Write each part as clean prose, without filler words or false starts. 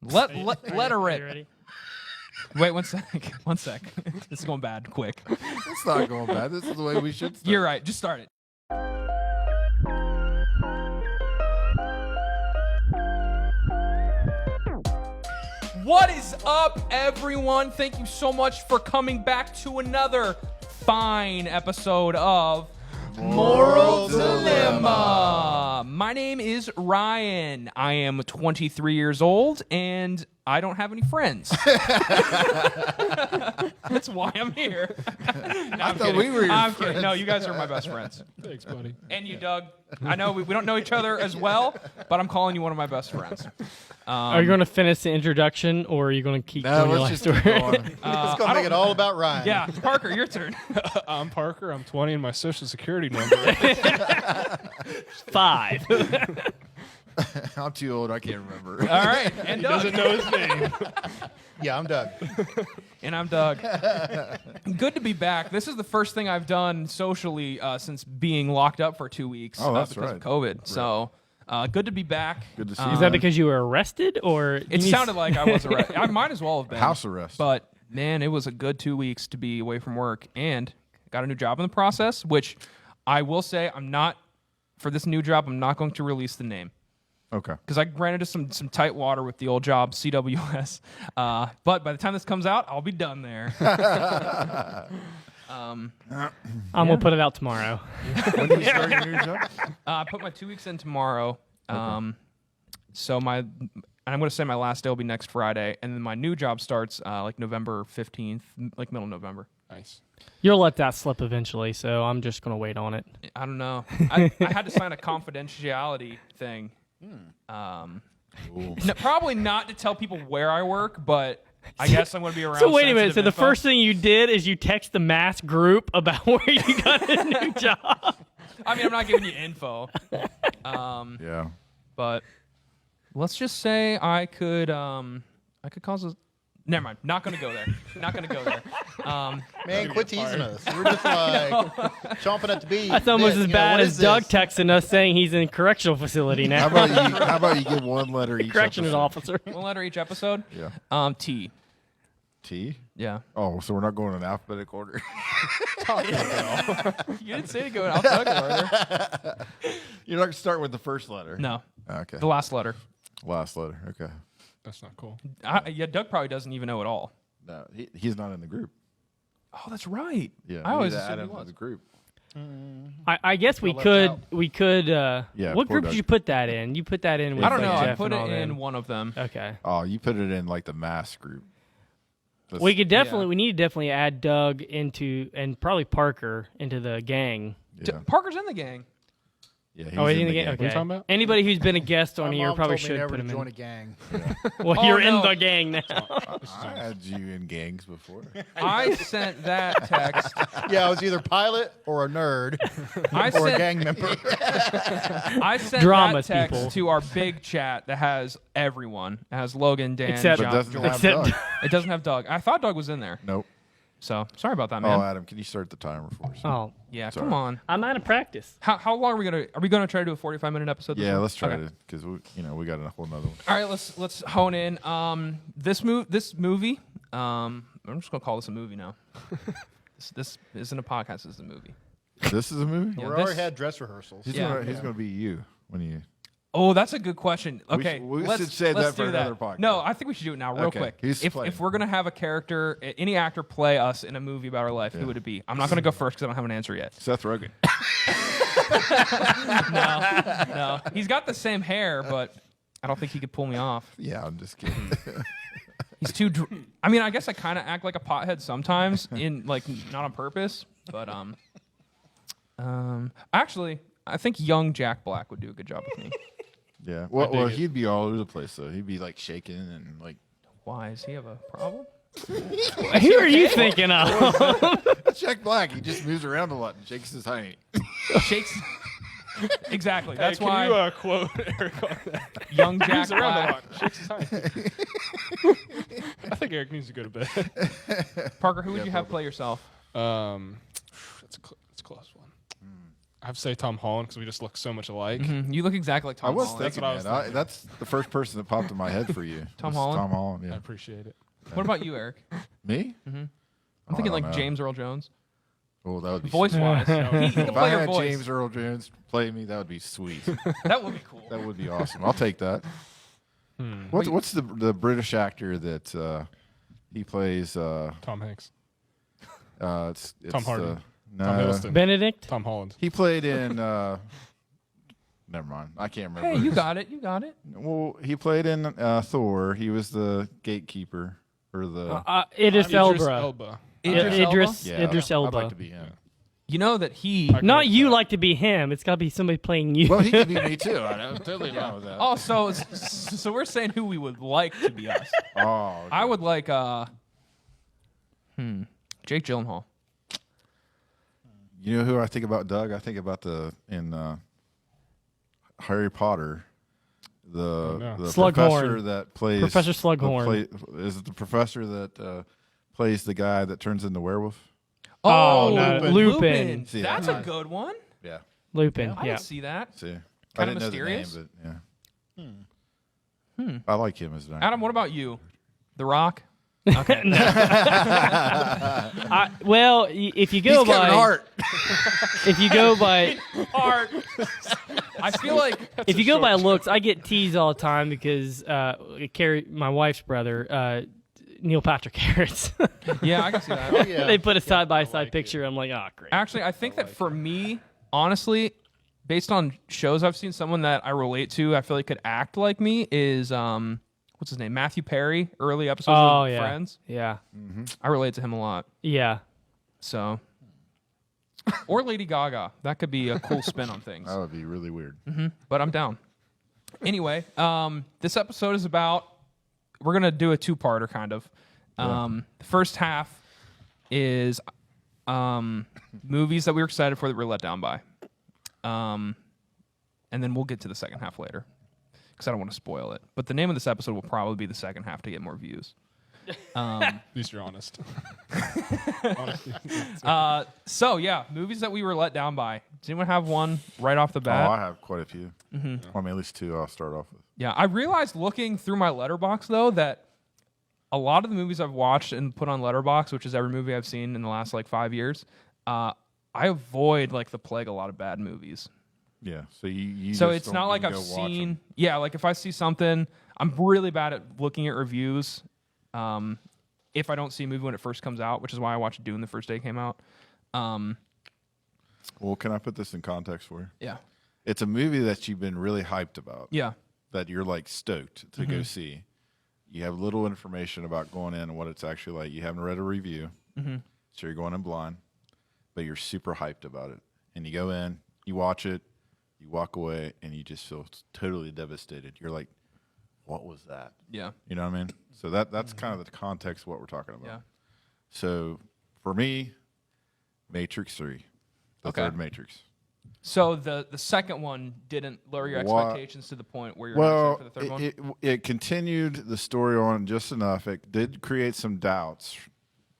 Let her Are you rip. ready? Wait, 1 sec. 1 sec. This is going bad. Quick. It's not going bad. This is the way we should start. You're right. Just start it. What is up, everyone? Thank you so much for coming back to another fine episode of Moral Dilemma. My name is Ryan. I am 23 years old, and I don't have any friends. That's why I'm here. No, I thought we were your I'm friends. kidding. No, you guys are my best friends. Thanks, buddy. And you, Doug. I know we don't know each other as well, but I'm calling you one of my best friends. Are you going to finish the introduction, or are you going to keep No, doing your let's life just story? keep going. It's going to make it all about Ryan. Yeah, Parker, your turn. I'm Parker. I'm 20, and my social security number. 5. I'm too old. I can't remember. All right, and He doesn't Doug. know his name. Yeah, I'm Doug. And I'm Doug. Good to be back. This is the first thing I've done socially since being locked up for 2 weeks Oh, that's because right. of COVID. So good to be back. Good to see you. Is that because you were arrested, or It sounded like I was arrested. I might as well have been. House arrest. But, man, it was a good 2 weeks to be away from work. And got a new job in the process, which I will say for this new job, I'm not going to release the name. Okay. Because I ran into some tight water with the old job, CWS. But by the time this comes out, I'll be done there. I'm gonna put it out tomorrow. When do you start your new job? I put my 2 weeks in tomorrow. So I'm going to say my last day will be next Friday. And then my new job starts like November 15th, like middle of November. Nice. You'll let that slip eventually, so I'm just gonna wait on it. I don't know. I had to sign a confidentiality thing. Ooh. No, probably not to tell people where I work, but I guess I'm going to be around. So wait a minute. So sensitive the info. first thing you did is you text the mass group about where you got a new job. I mean, I'm not giving you info. Yeah. But let's just say I could cause a. Never mind. Not going to go there. Not going to go there. Man, quit teasing us. We're just like chomping at the bit. That's almost as bad what as is Doug this? texting us saying he's in a correctional facility How now. about you give one letter each? Correctional episode? officer. One letter each episode. Yeah. T. T. Yeah. Oh, so we're not going in alphabetical order. You didn't say to go in alphabetical order. You're not gonna start with the first letter. No. Okay. The last letter. Last letter. Okay. That's not cool. Yeah, Doug probably doesn't even know it all. No, he's not in the group. Oh, that's right. Yeah. I always we need to assumed add he him to was. the group. I guess we left could. out. We could. Yeah, What poor group Doug. did you put that in? You put that in with I don't like know. I Jeff put and it all in them. one of them. Okay. Oh, you put it in like the mass group. That's- We could definitely. Yeah. We need to definitely add Doug into and probably Parker into the gang. Yeah. Parker's in the gang. Yeah, he's Oh, he's in in the the gang. gang. Okay. you talking about? Anybody who's been a guest on My here mom probably told me should never put to him join a in. gang. Well, Oh, you're no. in the gang now. I had you in gangs before. I sent that text. Yeah, I was either pilot or a nerd I or a sent, gang member. I sent Dramas, that text people. to our big chat that has everyone. It has Logan, Dan, Except- But John. doesn't have Except- Doug. It doesn't have Doug. I thought Doug was in there. Nope. So sorry about that, Oh, man. Adam, can you start the timer for us? Oh, Yeah, sorry. come on. I'm out of practice. How long are we gonna try to do a 45-minute episode? this Yeah, week? let's try Okay. to because we got a whole nother one. All right, let's hone in. This movie. I'm just gonna call this a movie now. This isn't a podcast. This is a movie. This is a movie. Yeah, We this- already had dress rehearsals. He's Yeah. gonna be you when you. Oh, that's a good question. Okay, we let's, should save let's that for do another podcast. No, I think we should do it now, real Okay, quick. who's If playing? we're gonna have a character, any actor play us in a movie about our life, Yeah. who would it be? I'm not gonna go first because I don't have an answer yet. Seth Rogen. No, he's got the same hair, but I don't think he could pull me off. Yeah, I'm just kidding. He's too. I mean, I guess I kind of act like a pothead sometimes, in like not on purpose, but actually, I think young Jack Black would do a good job with me. Yeah. Well, it. he'd be all over the place though. He'd be like shaking and like. Why does he have a problem? Who are you thinking of? Jack Black. He just moves around a lot and shakes his hiney. Shakes. Exactly. Hey, That's can why you quote Eric on that? young Jack Moves around a Black. lot. Shakes his hand. I think Eric needs to go to bed. Parker, who would you have play yourself? It's a close one. I have to say Tom Holland because we just look so much alike. You look exactly like Tom I was Holland. thinking, That's what I was man. That's the first person that popped in my head for you. Tom was Holland? Tom Holland, I yeah. appreciate it. What about you, Eric? Me? I'm I thinking don't like know. James Earl Jones. Oh, that would be Voice-wise. He can If play I your had voice. James Earl Jones play me, that would be sweet. That would be cool. That would be awesome. I'll take that. What's the British actor that he plays? Tom Hanks. It's Tom Hardy. No, Tom Hiddleston. Benedict. Tom Holland. he played in. Never mind. I can't remember. Hey, you got it. You got it. Well, he played in Thor. He was the gatekeeper or the. Idris Elba. Elba. Idris Elba? Idris I'd Elba. like to be him. You know that he. Not you like to be him. It's got to be somebody playing you. Well, he could be me too. I'm totally down with that. Oh, so we're saying who we would like to be us. Oh, okay. I would like Jake Gyllenhaal. You know who I think about, Doug? I think about in Harry Potter, the Slughorn. professor that plays Professor Slughorn. Is it the professor that plays the guy that turns into werewolf? Oh, no, Lupin. See, That's a good one. Yeah. Lupin. I yeah. didn't see that. See, I Kind of didn't know the name, mysterious? but yeah. I like him as an actor. Adam, what about you? The Rock. Okay. Well, if you go He's Kevin by Hart. if you go by Art. I feel like if you go by looks, I get teased all the time because Carrie, my wife's brother, Neil Patrick Harris. yeah, I can see that. Yeah. They put a side by side picture. I'm like, oh, great. Actually, I think that for me, honestly, based on shows I've seen, someone that I relate to, I feel like could act like me is what's his name? Matthew Perry. Early episodes Oh of yeah, Friends. yeah, I relate to him a lot. yeah. So, or Lady Gaga. That could be a cool spin on things. That would be really weird. But I'm down. Anyway, this episode is about. We're gonna do a two-parter, kind of. The first half is movies that we were excited for that we were let down by, and then we'll get to the second half later because I don't want to spoil it. But the name of this episode will probably be the second half to get more views. At least you're honest. So yeah, movies that we were let down by. Does anyone have one right off the Oh, bat? I have quite a few. I mean, at least two. I'll start off with. Yeah, I realized looking through my Letterboxd though that a lot of the movies I've watched and put on Letterboxd, which is every movie I've seen in the last like 5 years, I avoid like the plague a lot of bad movies. Yeah. So you So just it's don't not like even I've go watch 'em. seen. Yeah, like if I see something, I'm really bad at looking at reviews. If I don't see a movie when it first comes out, which is why I watched Dune the first day it came out. Well, can I put this in context for you? Yeah. It's a movie that you've been really hyped about. Yeah. That you're like stoked to go see. You have little information about going in and what it's actually like. You haven't read a review, so you're going in blind, but you're super hyped about it. And you go in, you watch it, you walk away, and you just feel totally devastated. You're like, what was that? Yeah. You know what I mean? So that's kind of the context of what we're talking about. Yeah. So for me, Matrix 3, the Okay. third Matrix. So the second one didn't lower your Wha- expectations to the point where you're Well, excited for the third one? it continued the story on just enough. It did create some doubts,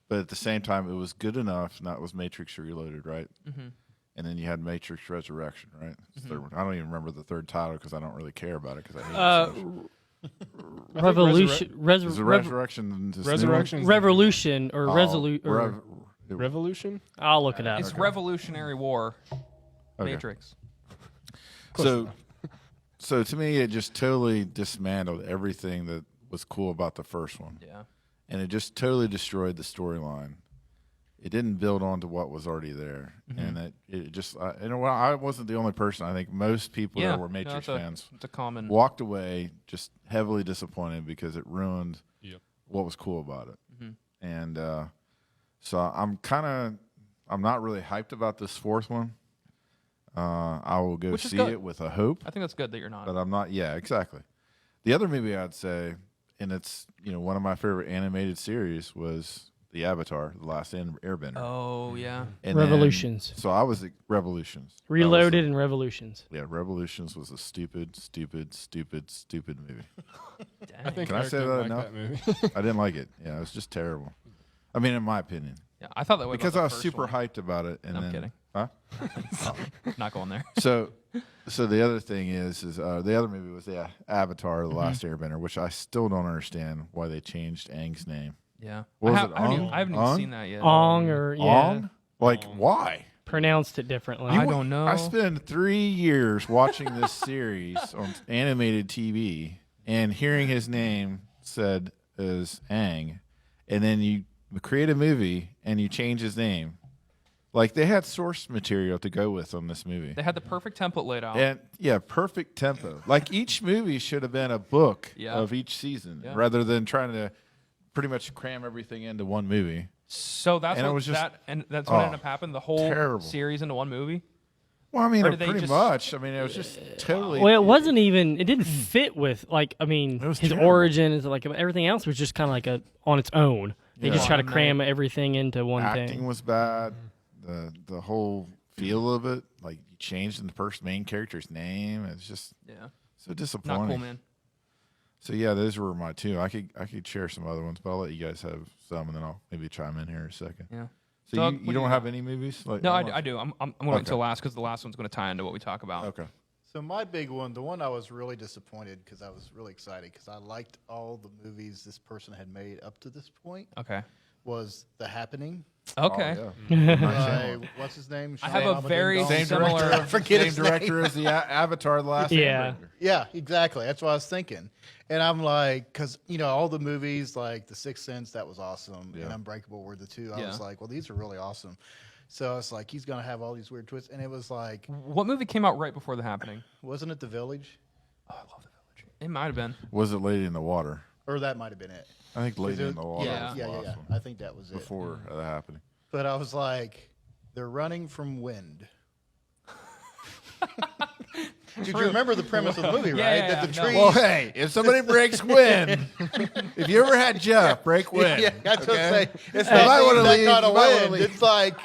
but at the same time, it was good enough. And that was Matrix Reloaded, right? And then you had Matrix Resurrection, right? It's the third one. I don't even remember the third title because I don't really care about it because I hate it so much. Revolution, Is the Resurrection this new one? Resurrection. Revolution, or Oh, Resolute. Revolution. I'll look it up. It's Revolutionary War. Okay. Matrix. So to me, it just totally dismantled everything that was cool about the first one. Yeah. And it just totally destroyed the storyline. It didn't build on to what was already there, and it just I wasn't the only person. I think most people that were Matrix fans It's a common. walked away just heavily disappointed because it ruined Yep. what was cool about it. And so I'm not really hyped about this fourth one. I will go Which is see good. it with a hope, I think that's good that you're not. but I'm not. Yeah, exactly. The other movie I'd say, and it's one of my favorite animated series was the Avatar, The Last Airbender. Oh yeah. And then- Revolutions. so I was at Revolutions. That was Reloaded and Revolutions. yeah, Revolutions was a stupid movie. I think Can I Eric say didn't that like enough? that movie. I didn't like it. Yeah, it was just terrible. I mean, in my opinion. Yeah, I thought that way because about I the was first super one. hyped about it. And I'm then, kidding. Huh? Not going there. So the other thing is the other movie was Avatar: The Last Airbender, which I still don't understand why they changed Aang's name. Yeah. What was I it, I haven't even Ong? seen that yet. Ong or Ong? Like why? pronounced it differently. I don't know. I spent 3 years watching this series on animated TV and hearing his name said as Aang, and then you create a movie and you change his name. Like they had source material to go with on this movie. They had the perfect template laid out. And perfect tempo. Like each movie should have been a book Yeah. of each season Yeah. rather than trying to pretty much cram everything into one movie. So that's And it what was just- that's what ended up happening. The whole terrible. series into one movie. Well, I mean, Or did they pretty just- much. I mean, it was just totally. Well, it wasn't even. It didn't fit with like. I mean, It was his terrible. origin is like everything else was just kind of like on its own. They Yeah. just try to One cram night. everything into one acting thing. was bad. The whole feel of it, like you changed the first main character's name. It's just Yeah. so disappointing. Not cool, man. So yeah, those were my two. I could share some other ones, but I'll let you guys have some, and then I'll maybe chime in here in a second. Yeah. So Doug, you what do don't you have got? any movies? Like, No, I do. I'm going to wait Okay. until last because the last one's going to tie into what we talk about. Okay. So my big one, the one I was really disappointed because I was really excited because I liked all the movies this person had made up to this point, Okay. was The Happening. Okay. Oh, yeah. What's his name? I have a Sean very Amadou? Same similar- director. I forget Same his director as the Avatar: The Last Yeah. Airbender. Yeah, exactly. That's what I was thinking. And I'm like, because, all the movies like The Sixth Sense, that was awesome. Yeah. And Unbreakable were the two. I Yeah. was like, well, these are really awesome. So it's like, he's going to have all these weird twists. And it was like, What movie came out right before The Happening? wasn't it The Village? Oh, I love The Village. It might have been. Was it Lady in the Water? Or that might have been it. I think Lady in the Water Yeah. was Yeah, the yeah, last yeah. one I think that was it. before that happening. But I was like, they're running from wind. Did you remember the premise of the movie, Yeah, right? yeah, That the yeah. No. trees. Well, hey, if somebody breaks wind, if you ever had Jeff break wind, Yeah, that's what I'm saying. It's You might not wanna that leave, kind of you might wanna wind. leave. It's like,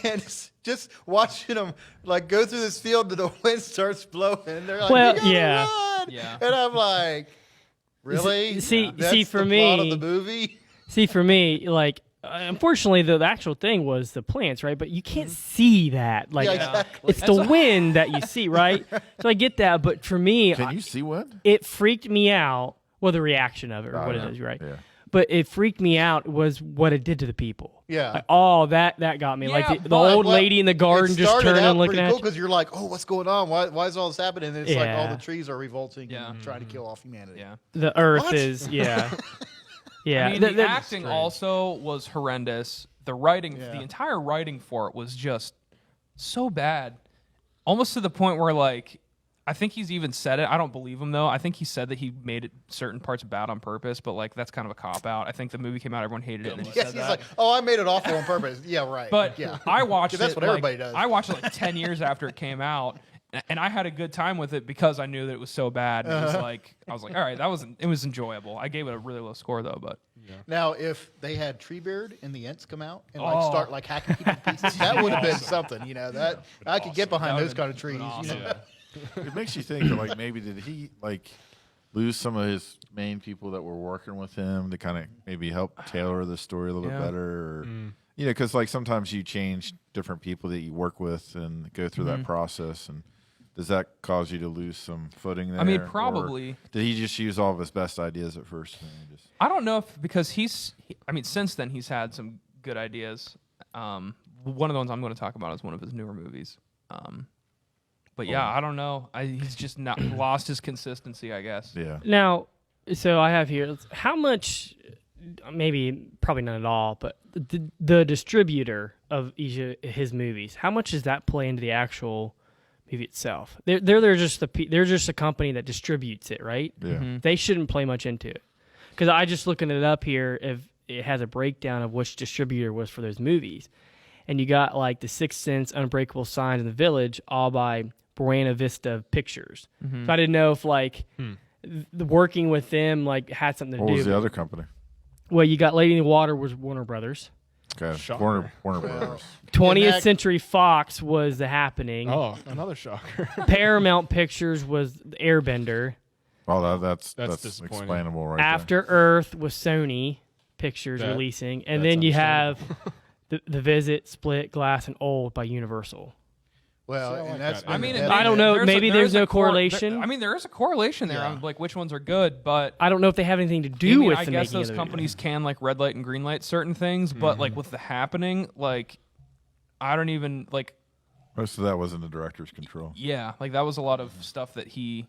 and it's just watching them like go through this field and the wind starts blowing, and they're like, Well, "You gotta yeah. run!" Yeah. And I'm like, really? See- That's see, for the plot of me- the movie. See, for me, like, unfortunately, the actual thing was the plants, right? But you can't see that. Like, Yeah, exactly. it's the wind that you see, right? So I get that. But for me, can you see wind? it freaked me out. Well, the reaction of it, or what yeah. it is, right? Yeah. But it freaked me out was what it did to the people. Yeah. Like, oh, that got me. Yeah, like the but- old lady in the garden just turning and looking at you. because you're like, oh, what's going on? Why is all this happening? And it's like all Yeah. the trees are revolting Yeah. and trying to kill off humanity. Yeah. The earth What? is, yeah. Yeah. I mean, the acting also was horrendous. The writing, Yeah. the entire writing for it was just so bad. Almost to the point where, like, I think he's even said it. I don't believe him, though. I think he said that he made it certain parts bad on purpose, but, like, that's kind of a cop-out. I think the movie came out, everyone hated it, and then he Yes, said he's that. like, oh, I made it awful on purpose. Yeah, right. But yeah. I watched 'Cause that's it. what everybody does. I watched it like 10 years after it came out, and I had a good time with it because I knew that it was so bad. And it was like, I was like, all right, it was enjoyable. I gave it a really low score though, but Now, if they had Treebeard and the Ents come out and Oh. start like hacking people to pieces, that would have been something. That I could get behind That those would've kind of been trees. awesome. It makes you think that, like, maybe did he like lose some of his main people that were working with him to kind of maybe help tailor the story a little bit Yeah. better, or because like sometimes you change different people that you work with and go through that process, and does that cause you to lose some footing there? I mean, or probably. did he just use all of his best ideas at first? And then just I don't know if because since then he's had some good ideas. One of the ones I'm going to talk about is one of his newer movies. But yeah, I don't know. He's just not lost his consistency, I guess. yeah. Now, so I have here, how much, maybe, probably not at all, but the distributor of each of his movies, how much does that play into the actual movie itself? They're just a company that distributes it, right? Yeah. They shouldn't play much into it. Because I just looking it up here, if it has a breakdown of which distributor was for those movies. And you got like The Sixth Sense, Unbreakable Signs, and The Village, all by Buena Vista Pictures. So I didn't know if like the working with them like had something to What do. was the with other it. company? Well, you got Lady in the Water was Warner Brothers. Okay, Shocker. Warner Brothers. 20th that- Century Fox was The Happening. Oh, another shocker. Paramount Pictures was Airbender. Oh, that's disappointing. explainable right there. After Earth was Sony Pictures That- releasing, and that's then you have understandable. the Visit, Split, Glass, and Old by Universal. Well, See, I like and that's that. been I mean, the I don't know. Maybe there's no a correlation. I mean, there is a correlation there Yeah. on like which ones are good, but I don't know if they have anything to I do mean, with I the guess making those of the companies can like red light and green light certain things, but Mm-hmm. like with the happening, like I don't even like. Most of that was in the director's control. Yeah, like that was a lot of stuff that he.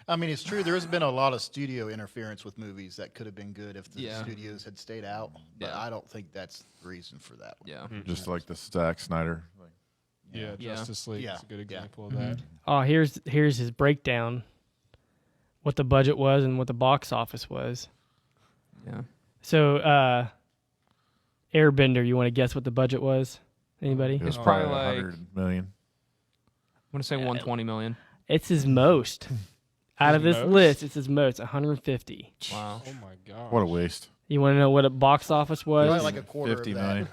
I mean, it's true. There's been a lot of studio interference with movies that could have been good if the Yeah. studios had stayed out. But Yeah. I don't think that's the reason for that one. Yeah. Just like the Zack Snyder. Like, Yeah, Yeah. Justice League Yeah. is a good Yeah. example of that. Oh, here's his breakdown. What the budget was and what the box office was. Yeah. So, Airbender, you want to guess what the budget was? Anybody? it was It's probably probably like- 100 million. I'm gonna say 120 million. It's his most. Out of His this most? list, it's his most, 150. Wow. Oh my god. What a waste. You want to know what a box office was? Probably like a quarter 50 of that. million.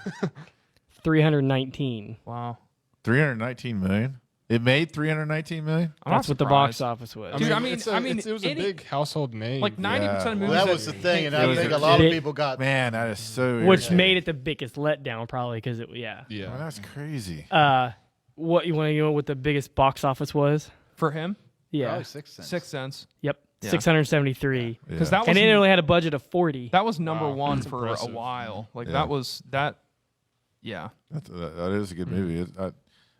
319. Wow. 319 million? It made 319 million? I'm That's not what the box surprised. office was. Dude, it was a any- big household name. Like 90% of Yeah. movies. Well, that was the thing, and I It was think a a lot of big- people got. Man, that is so Which irritating. made it the biggest letdown, probably because it. Yeah. Yeah. Man, that's crazy. What you want to know? What the biggest box office was? for him. Yeah. Probably 6 cents. 6 cents. Yep. Yeah. 673. Because Yeah. that was And it only had a budget of 40. that was number Wow, one that's for impressive. a while. Like Yeah. that was that. Yeah. That is a good movie.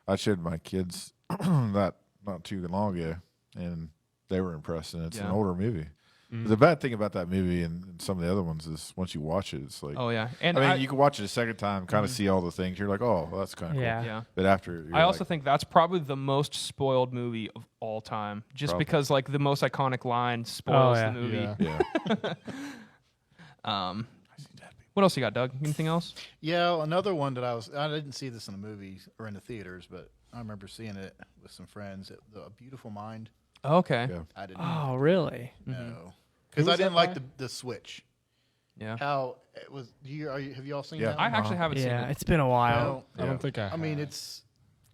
I showed my kids that not too long ago, and they were impressed. And it's an Yeah. older movie. The bad thing about that movie and some of the other ones is once you watch it, it's like, Oh yeah. And I mean, you can watch it a second time, kind of see all the things. You're like, oh, well, that's kind of Yeah. cool. yeah. But after, you're I also like, think that's probably the most spoiled movie of all time, just Probably. because like the most iconic line spoils yeah. the movie. Yeah. yeah, What else you got, Doug? Anything else? Yeah, another one that I didn't see this in the movies or in the theaters, but I remember seeing it with some friends. A Beautiful Mind. Okay. yeah. I didn't Oh, really? know because Who I was didn't that like by? the Switch. Yeah. How it was? Have you all seen Yeah. that? I one? actually haven't seen Yeah. it. It's been a while. Well, I don't think I mean, it's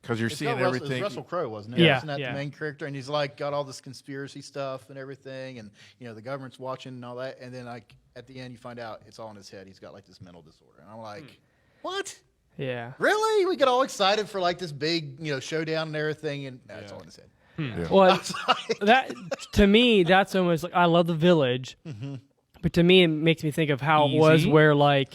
Because you're it's seeing got Russell, everything. it was Russell Crowe, wasn't it? Yeah, Isn't that yeah. the main character? And he's like got all this conspiracy stuff and everything, and the government's watching and all that. And then like at the end, you find out it's all in his head. He's got like this mental disorder, and I'm like, what? Yeah. Really? We get all excited for like this big showdown and everything, and it's all in his head. Yeah. Well, that to me, that's almost like I love The Village, but to me, it makes me think of how it was Easy? where like,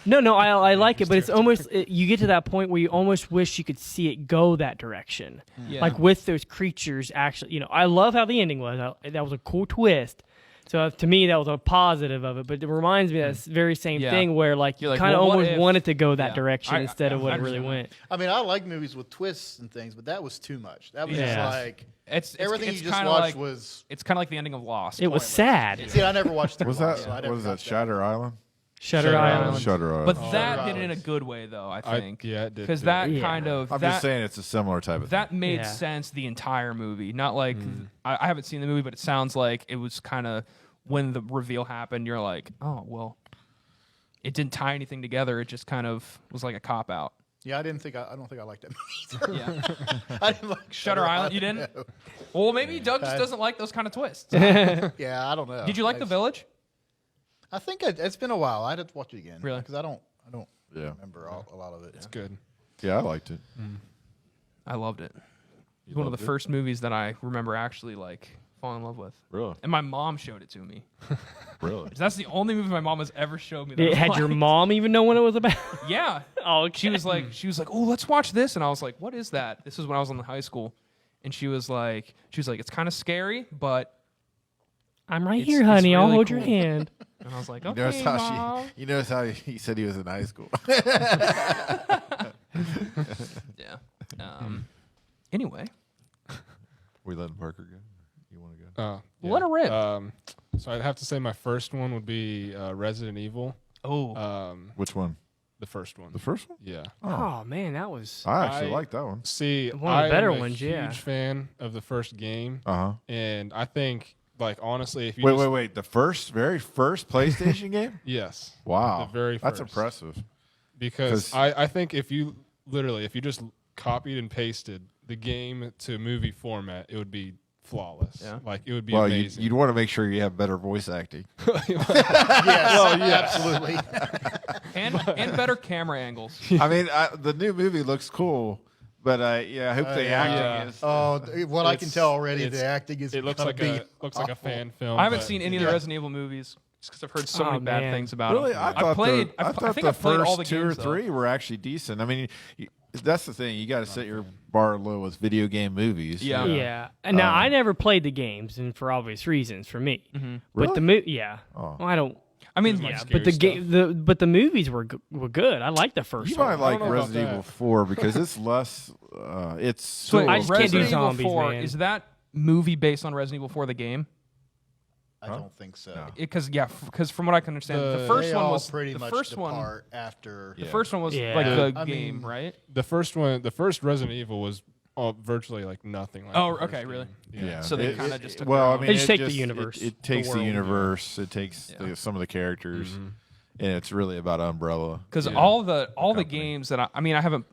no, I like it, but it's almost you get to that point where you almost wish you could see it go that direction, Yeah. like with those creatures. Actually, I love how the ending was. That was a cool twist. So to me, that was a positive of it. But it reminds me of that very same Yeah. thing where like You're you like, kind of well, what almost if- wanted to go that Yeah. direction I- instead of what I it really understand. went. I mean, I like movies with twists and things, but that was too much. That was just Yeah. like It's everything it's you just kinda watched like, was. It's kind of like the ending of Lost. It was pointless. sad. See, I never watched. Was Lost, that so I never what is got that? Shatter Island? Shutter Island. Shutter Island. But Oh, that Shutter did it in a Island. good way, though. I think. Yeah, it did. Because too. that Yeah. kind of I'm that, just saying it's a similar type of that thing. made Yeah. sense the entire movie. Not like I haven't seen the movie, but it sounds like it was kind of when the reveal happened. You're like, oh well, it didn't tie anything together. It just kind of was like a cop out. Yeah, I don't think I liked that movie either. Yeah. I didn't like Shutter Island, you didn't? No. Well, maybe Doug just doesn't like those kind of twists. Yeah, I don't know. Did you like The Village? I think it's been a while. I'd have to watch it again. Really? Because I don't Yeah. remember a lot of it. It's good. Yeah, I liked it. I loved it. It was one of the loved it? first movies that I remember actually like falling in love with. Really? And my mom showed it to me. Really? That's the only movie my mom has ever showed me. That I Had your liked. mom even know what it was about? Yeah. Oh, She was like, oh, let's watch this. And I was like, what is that? This is when I was in high school. And she was like, it's kind of scary, but. I'm right It's- here, it's honey. I'll really hold cool. your hand. And I was like, You okay, notice how Mom. you notice how he said he was in high school. Yeah. Anyway, We letting Parker go? You want to go? Let her rip. So I'd have to say my first one would be Resident Evil. oh, Which one? The first one. The first one? Yeah. Oh man, that was. I actually I- like that one. See, One of the I better am a ones, yeah. huge fan of the first game, Uh huh. and I think, like, honestly, if you Wait. The very first PlayStation game? yes, Wow. The very That's first. impressive. because 'Cause- I think if you just copied and pasted the game to movie format, it would be flawless. Yeah. Like it would be Well, amazing. you'd want to make sure you have better voice acting. Yes, absolutely. and better camera angles. I mean, the new movie looks cool, but yeah, I hope the acting is. Oh, what I can tell already, it's- the acting is. it looks gonna like be a fan film. I haven't but- seen any of the Resident Evil movies just because I've heard so Oh, many bad man. things about Really, them. I thought played. I I thought think the I've played first all the two or games, though. three were actually decent. I mean, that's the thing. You got to set your bar low with video game movies. Yeah. Yeah. And now I never played the games, and for obvious reasons for me. But the yeah. Oh. Well, I don't. I mean, Yeah, scary but the stuff. game, but the movies were good. I liked the first You one. might like know about Resident Evil that. 4 because it's less. It's so so I just can't do Resident Evil zombies, 4 man. is that movie based on Resident Evil 4 the game? I don't think so. No. Because from what I can understand, the The- first They one all was pretty the much first one. depart after. The first one was Yeah. like the I game, mean, right? The first Resident Evil was virtually like nothing. Like Oh, the first okay, really? game. Yeah. So they It- kinda it- just took well, their I own- mean, They just it take the universe, It takes the world. universe. It takes Yeah. some of the characters, Mm-hmm. and it's really about Umbrella. Because Yeah. all the company. games that I mean, I haven't.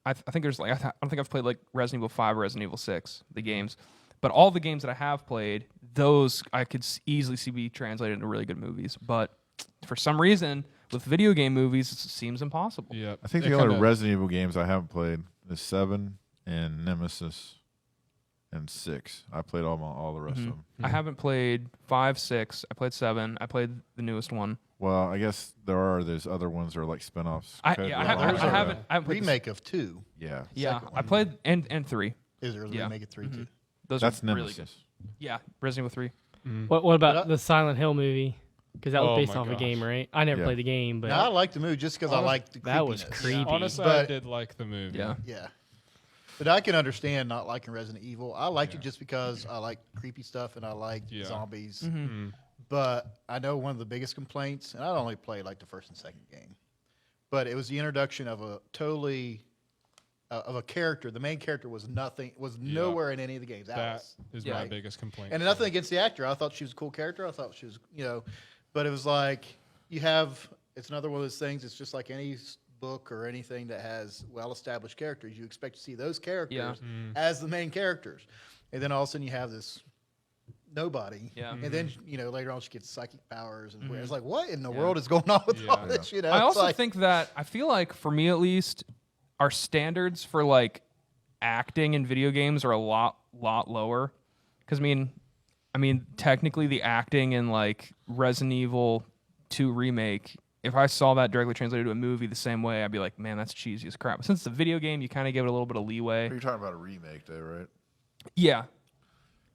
I think there's like I don't think I've played like Resident Evil 5 or Resident Evil 6, the games, but all the games that I have played, those I could easily see be translated into really good movies. But for some reason, with video game movies, it seems impossible. Yeah. I think It the only kinda- Resident Evil games I haven't played is 7 and Nemesis and 6. I played all the rest of them. I haven't played 5, 6. I played 7. I played the newest one. Well, I guess there are those other ones that are like spinoffs. I Code haven't. Red. I There's a haven't. I haven't played the- remake of 2. Yeah, Yeah, second I one. played and 3. Is there a Yeah. remake of 3 too? Those that's are really good. Nemesis. Yeah, Resident Evil 3. What about But I- the Silent Hill movie? Because that was Oh based my off a gosh. game, right? I never Yeah. played the game, but Now, I like the movie just because I like the that was creepiness. creepy. Honestly, I But- did like the movie. Yeah. Yeah. But I can understand not liking Resident Evil. I liked it just because I like creepy stuff and I like Yeah. zombies. Mm-hmm. But I know one of the biggest complaints, and I only played like the first and second game, but it was the introduction of a totally of a character. The main character was nowhere in any of the games. That Alice. is Yeah. my biggest complaint. And nothing against the actor. I thought she was a cool character. I thought she was, but it was like it's another one of those things. It's just like any book or anything that has well-established characters. You expect to see those characters Yeah. as the main characters, and then all of a sudden you have this nobody. Yeah. And then later on she gets psychic powers, and it's like, what in the world is going on with Yeah. all this? I It's also like, think that I feel like for me at least, our standards for like acting in video games are a lot lower. Because I mean, technically the acting in like Resident Evil 2 remake, if I saw that directly translated to a movie the same way, I'd be like, man, that's cheesy as crap. But since it's a video game, you kind of give it a little bit of leeway. You're talking about a remake, though, right? Yeah,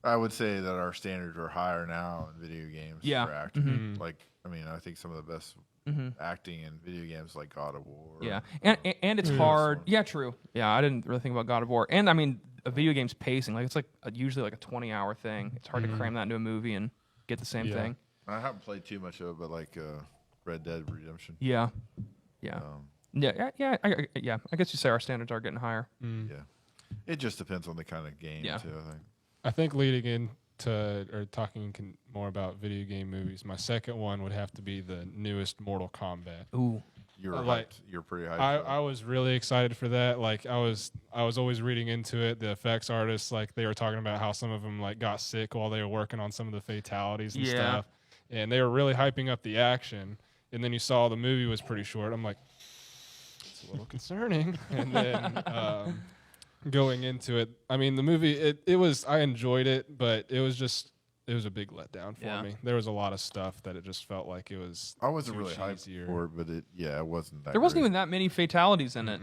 I would say that our standards are higher now in video games Yeah. for acting. Like, I mean, I think some of the best acting in video games, like God of War. yeah, and it's hard. Yeah, true. Yeah, I didn't really think about God of War, and I mean, a video game's pacing, like it's like usually like a 20-hour thing. It's hard to cram that into a movie and get the same Yeah. thing. I haven't played too much of it, but like Red Dead Redemption. Yeah, yeah. Yeah. I guess you say our standards are getting higher. Yeah, it just depends on the kind of game Yeah. too. I think. I think leading into or talking more about video game movies, my second one would have to be the newest Mortal Kombat. Ooh, You're Like, hyped. You're pretty hyped. I was really excited for that. Like I was always reading into it. The effects artists, like they were talking about how some of them like got sick while they were working on some of the fatalities and Yeah. stuff, and they were really hyping up the action. And then you saw the movie was pretty short. I'm like, it's a little concerning. And then going into it, I mean, the movie it was I enjoyed it, but it was a big letdown for Yeah. me. There was a lot of stuff that it just felt like it was. I wasn't too really hyped cheesy or- for it, but it wasn't that. there wasn't great. even that many fatalities in it.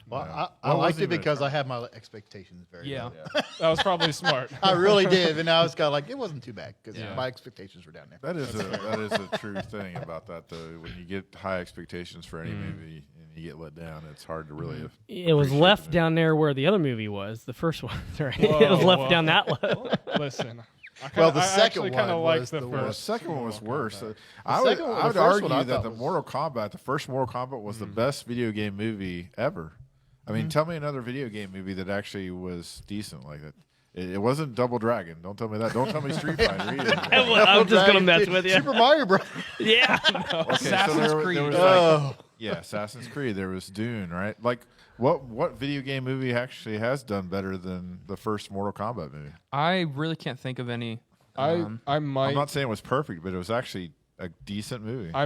well, No. I Well, it liked wasn't it even- because I had my expectations very Yeah. low. That was probably smart. I really did, and I was kind of like, it wasn't too bad because Yeah. my expectations were down there. That is a true thing about that though. When you get high expectations for any movie and you get let down, it's hard to really. it was appreciate left the down there where the other movie was, the first one. Right? Whoa, it was left whoa. down that low. Listen. Well, the I second actually kinda one liked was the the The first. second one was Mortal worse. Kombat. I would second one- the argue first one I that thought the was- the first Mortal Kombat was the best video game movie ever. I mean, tell me another video game movie that actually was decent like that. It wasn't Double Dragon. Don't tell me that. Don't tell me Street Fighter either. I'm just gonna mess with you. Super Mario Bros. Yeah. Okay, Assassin's Creed. there was Oh, Yeah, Assassin's Creed. There was Dune, right? Like, what video game movie actually has done better than the first Mortal Kombat movie? I really can't think of any. I I'm might. not saying it was perfect, but it was actually a decent movie. I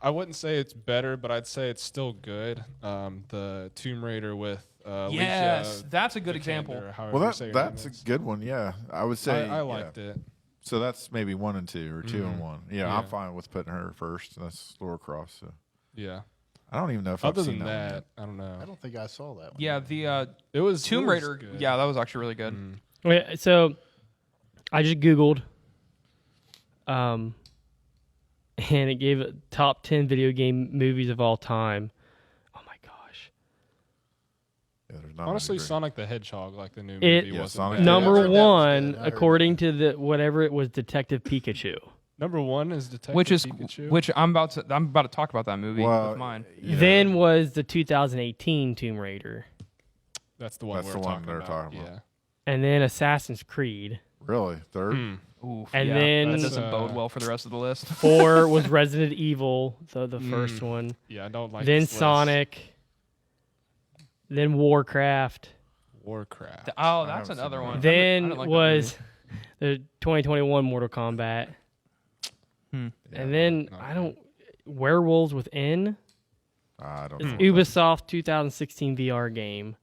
wouldn't say it's better, but I'd say it's still good. The Tomb Raider with Yes, Alicia that's a good Vikander, example. however Well, you say her that's name a is. good one. Yeah, I would say I liked it. So that's maybe 1 and 2 or 2 and 1. Yeah, I'm Yeah. fine with putting her first. That's Laura Croft. So Yeah. I don't even know if Other I've seen than that. One that, yet. I don't know. I don't think I saw that one. Yeah, the It was Tomb it was Raider. good. Yeah, that was actually really good. Okay, so I just Googled, and it gave a top 10 video game movies of all time. Oh my gosh. Yeah, there's not Honestly, many great- Sonic the Hedgehog, like the new It- movie, Yeah, wasn't Sonic bad. the Number I heard that was one, good. I heard according to the whatever it was, Detective Pikachu. Number 1 is Detective Pikachu. Which I'm about to talk about that movie Well, with mine. yeah, Then was the 2018 Tomb Raider, That's the one That's we're the one talking they're about. talking about. Yeah. and then Assassin's Creed. really third. Oof, And yeah, then- that doesn't That's, bode well for the rest of the list. 4 was Resident Evil, the first one. Yeah, I don't like Then this list. Sonic. Then Warcraft. Warcraft. Oh, I that's haven't another seen one. that. I Then didn't like that was the 2021 Mortal Kombat. Yeah, And then not I don't Werewolves Within. I don't It's know. Ubisoft 2016 VR game.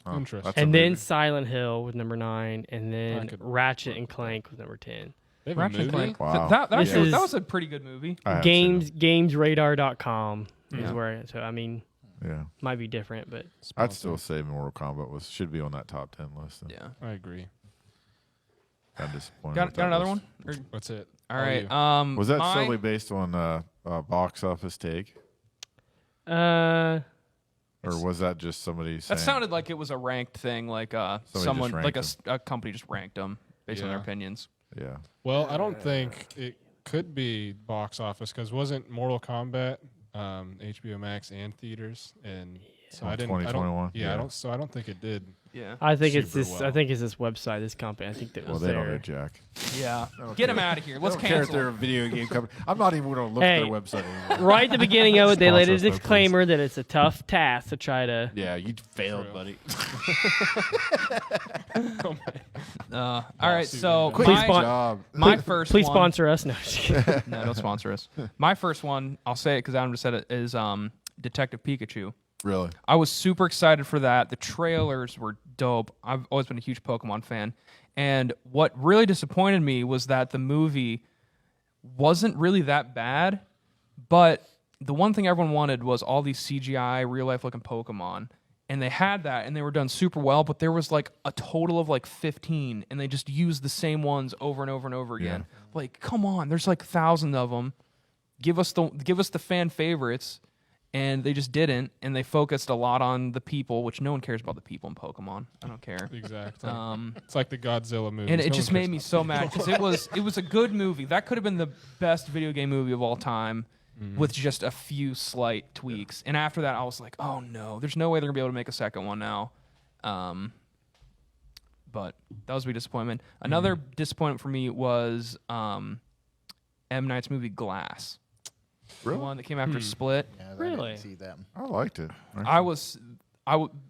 Oh, Interesting. that's a And then movie. Silent Hill was number 9, and I then could Ratchet and Clank was number 10. They have Ratchet a and movie? Clank. Wow. That This actually, is- that was a pretty good movie. I haven't seen Gamesradar.com is Yeah. where. So I mean, them. Yeah, might be different, but I'd still say Mortal Kombat should be on that top 10 list. Then. Yeah. I agree. I'm disappointed. Got with that another list. one? Or- What's it? all How are right. you? Was that mine- solely based on box office take, or was that just somebody saying? That sounded like it was a ranked thing, like just someone, ranked like them. a company just ranked them based on their Yeah. opinions. Yeah. Well, I don't think it could be box office because wasn't Mortal Kombat HBO Max and theaters, and so Oh, I didn't. 2021? Yeah, Yeah. I don't. So I don't think it did. Yeah. I think it's Super this. I well. think it's this website, this company. I think that Well, was they don't know there. Jack. Yeah. Get them out of here. Let's I don't care if cancel. they're a video game company. I'm not even going to look Hey. at their website anymore. Right at the beginning of it, they laid Sponsor a us, though, please. disclaimer that it's a tough task to try to. Yeah, you failed, True. buddy. All right. So Quick Please my, spon- Job. my first Please one, sponsor us. No, just kidding. No, don't sponsor us. My first one, I'll say it because Adam just said it, is Detective Pikachu. Really? I was super excited for that. The trailers were dope. I've always been a huge Pokemon fan. And what really disappointed me was that the movie wasn't really that bad, but the one thing everyone wanted was all these CGI, real life looking Pokemon. And they had that and they were done super well, but there was like a total of like 15 and they just used the same ones over and over and over again. Like, come on, there's like 1,000 of them. Give us the fan favorites. And they just didn't, and they focused a lot on the people, which no one cares about the people in Pokemon. I don't care. Exactly. It's like the Godzilla movie. And it just made me so mad because it was a good movie. That could have been the best video game movie of all time, with just a few slight tweaks. And after that, I was like, oh no, there's no way they're gonna be able to make a second one now. But that was a big disappointment. Another disappointment for me was M. Night's movie Glass, Really? the one that came after Split. Yeah, I Really? didn't see that. I liked it.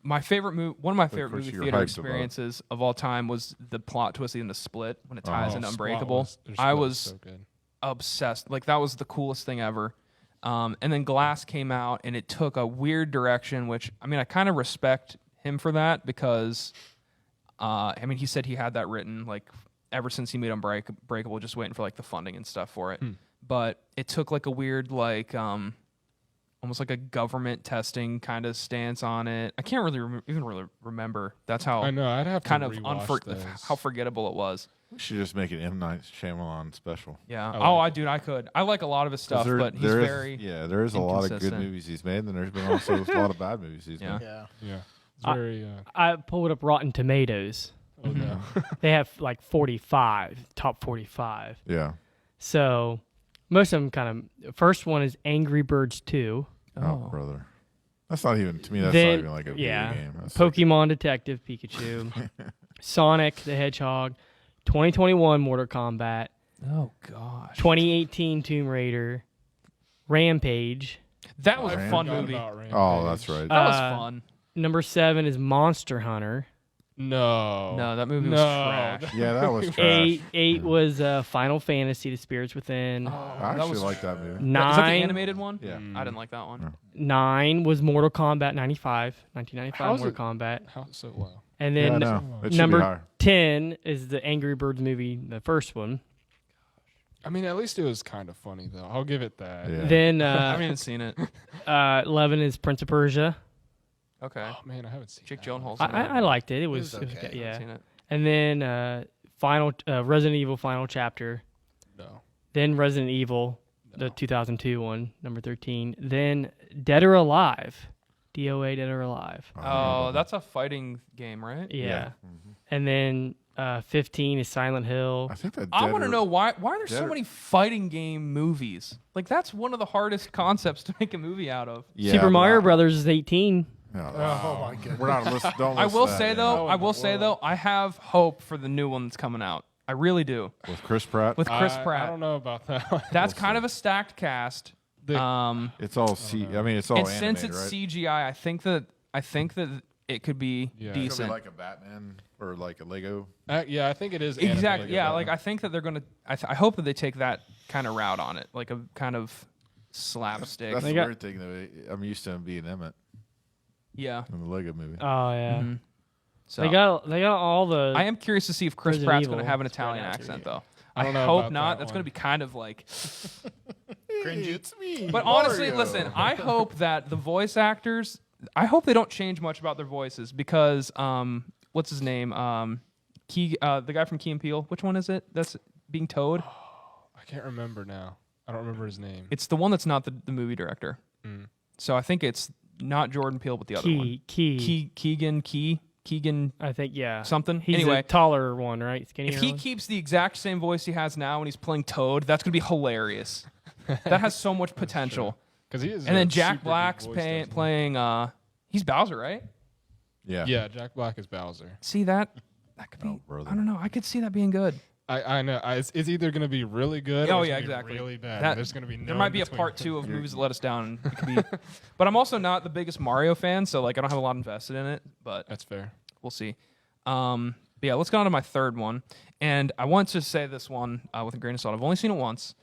My favorite movie, one of my favorite course movie you were theater hyped about it. experiences of all time was the plot twist in the Split when it ties into Unbreakable. Their I Split was so good. obsessed. Like that was the coolest thing ever. And then Glass came out and it took a weird direction, which I mean I kind of respect him for that because I mean he said he had that written like ever since he made Unbreakable, just waiting for like the funding and stuff for it. But it took like a weird like almost like a government testing kind of stance on it. I can't really even really remember. That's how I know. I'd have kind to of rewatch those. how forgettable it was. We should just make an M. Night Shyamalan special. Yeah. I I could. I like a lot of his 'Cause stuff, but he's there is- very there is a lot of good inconsistent. movies he's made, and there's been also a lot of bad movies he's Yeah. made. Yeah. Yeah. It's very. I pulled up Rotten Tomatoes. Oh no. They have like 45, top 45. Yeah. So most of them kind of. First one is Angry Birds 2. Oh, brother. That's not even, to me, that's Then- not even like a yeah, video game. That's like- Pokemon Detective Pikachu, Sonic the Hedgehog, 2021 Mortal Kombat, Oh gosh. 2018 Tomb Raider, Rampage, That was a Rampage. fun Forgot movie. about Rampage. Oh, that's right. That was Uh, fun. Number 7 is Monster Hunter. No. No, that movie was trash. Yeah, that was trash. 8 was Final Fantasy: The Spirits Within. I actually like that movie. Is that the 9 animated one? Yeah. I didn't like that one. 9 was Mortal Kombat 1995 How's Mortal it- Kombat. How so low? And Yeah, then I know. It should be number higher. 10 is the Angry Birds movie, the first one. I mean, at least it was kind of funny though. I'll give it that. Yeah. Then I haven't even seen it. 11 is Prince of Persia. Okay. Oh man, I haven't seen Jake that one. Gyllenhaal's. I liked it. It was was okay. good, I yeah. haven't seen it. And then Resident Evil Final Chapter. No. Then Resident Evil, the 2002 one, number 13. Then Dead or Alive, DOA Dead or Alive. Oh, that's a fighting game, right? Yeah. And then 15 is Silent Hill. I think that. I Dead want to or- know why are there so Dead or- many fighting game movies? Like that's one of the hardest concepts to make a movie out of. Yeah, Super but Mario I- Brothers is 18. No, Oh my goodness. we're not listening. Don't I listen will to that, say yeah. though, Oh, I will my say world. though, I have hope for the new one that's coming out. I really do. With Chris Pratt. With Chris I Pratt. don't know about that one. That's We'll kind see. of a stacked cast. The- It's all I mean, it's all And animated, since it's right? CGI, I think that it could be Yeah. It's gonna decent. be like a Batman or like a Lego. Yeah, I think it is. Exactly. animated, Yeah. but- Like I think that they're gonna. I hope that they take that kind of route on it, like a kind of slapstick. That's They the got- weird thing though. I'm used to him being Emmett Yeah. in the Lego movie. Oh, yeah. Mhm. So They got all the. I am curious to see if Chris Resident Pratt's Evil. going to have an It's right Italian after accent, you. though. I don't know hope about not. that That's one. going to be kind of like. Cringy. It's me. But honestly, Mario. listen. I hope that the voice actors. I hope they don't change much about their voices because what's his name? The guy from Key and Peele. Which one is it? That's being Toad. I can't remember now. I don't remember his name. It's the one that's not the movie director. Mm. So I think it's not Jordan Peele, but the other one. Keegan I think, yeah. something. He's Anyway, a taller one, right? Skinnier if he one? keeps the exact same voice he has now when he's playing Toad, that's going to be hilarious. That has so much potential. Because he is. And a then Jack super deep Black's voice, doesn't he? playing. He's Bowser, right? Yeah. Yeah, Jack Black is Bowser. See that could be. Oh, brother. I don't know. I could see that being good. I know. It's either going to be really good. Oh, or it's yeah, gonna be exactly. Really bad. That- There's going to be no. There might be a in-between. part 2 of movies that let us down. It could be, but I'm also not the biggest Mario fan, so like I don't have a lot invested in it. But That's fair. we'll see. But yeah, let's go on to my third one. And I want to say this one with a grain of salt. I've only seen it once,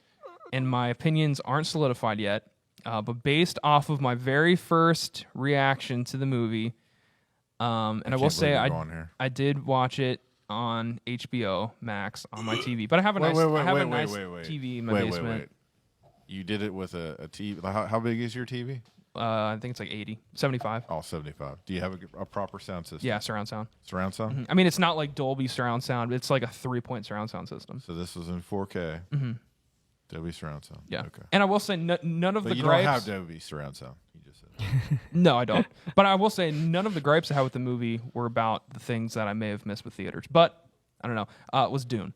and my opinions aren't solidified yet. But based off of my very first reaction to the movie, and I will can't say believe you're going here. I did watch it on HBO Max on my TV. But I have a Wait, nice, wait, I have a wait, nice wait, wait. TV in my Wait, basement. wait. You did it with a TV. How big is your TV? I think it's like 80, 75. Oh, 75. Do you have a proper sound system? Yeah, surround sound. Surround sound? I mean, it's not like Dolby surround sound. It's like a 3-point surround sound system. So this was in 4K. Dolby surround sound. Yeah. Okay. And I will say none of But the you gripes. don't have Dolby surround sound. You just said. No, I don't. But I will say none of the gripes I had with the movie were about the things that I may have missed with theaters. But I don't know. It was Dune.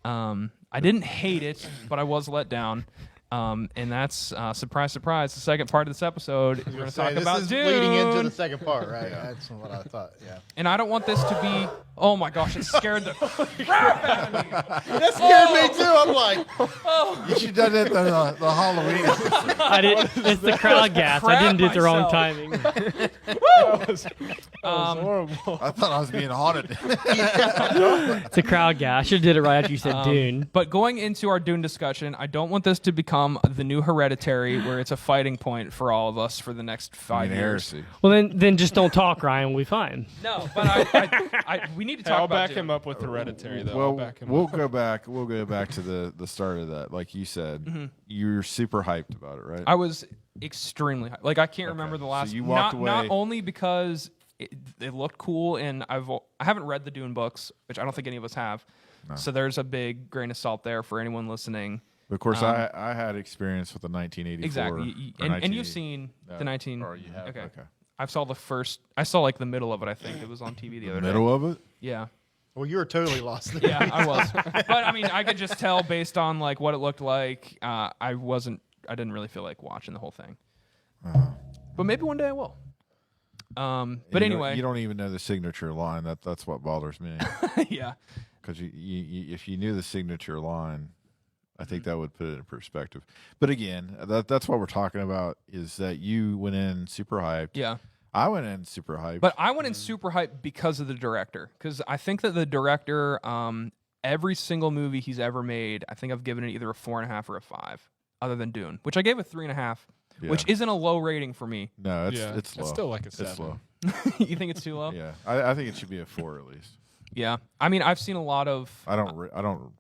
I didn't hate it, but I was let down. And that's surprise, surprise. The second part of this episode, we're going to talk this about is Dune. leading into the second part, right? That's what I thought. Yeah. And I don't want this to be. Oh my gosh! It scared the crap out of me. That scared me too. I'm like, You should have done it the Halloween. I didn't. It's the crowd gas. I didn't do it the wrong myself. timing. That was horrible. I thought I was being haunted. It's a crowd gas. I should have did it right after you said Dune. But going into our Dune discussion, I don't want this to become the new Hereditary, where it's a fighting point for all of us for the next 5 years. Heresy. Well, then just don't talk, Ryan. We'll be fine. No, but we need to talk I'll about back Dune. him up with Hereditary, though. I'll Well, back him we'll up. go back. We'll go back to the start of that. Like you said, you're super hyped about it, right? I was extremely like I can't remember the So last. you walked not away- only because it looked cool, and I haven't read the Dune books, which I don't think any of us have. So there's a big grain of salt there for anyone listening. Of course, I had experience with the 1984. Exactly, or and you've 1980. seen the 19. Or you have. Okay. I saw like the middle of it. I think it was on TV the other day. Middle of it. Yeah. well, you were totally lost. There. Yeah, I was. But I mean, I could just tell based on like what it looked like. I didn't really feel like watching the whole thing. But maybe one day I will. But And you don't- anyway, you don't even know the signature line. That's what bothers me. yeah. Because you if you knew the signature line, I think that would put it in perspective. But again, that's what we're talking about, is that you went in super hyped. Yeah. I went in super hyped. But I went in super hyped because of the director. Because I think that the director, every single movie he's ever made, I think I've given it either a 4.5 or a 5, other than Dune, which I gave a 3.5, which isn't a low rating for me. No, it's low. It's still like a 7. It's low. You think it's too low? Yeah, I think it should be a 4 at least. Yeah. I mean, I've seen a lot of. I don't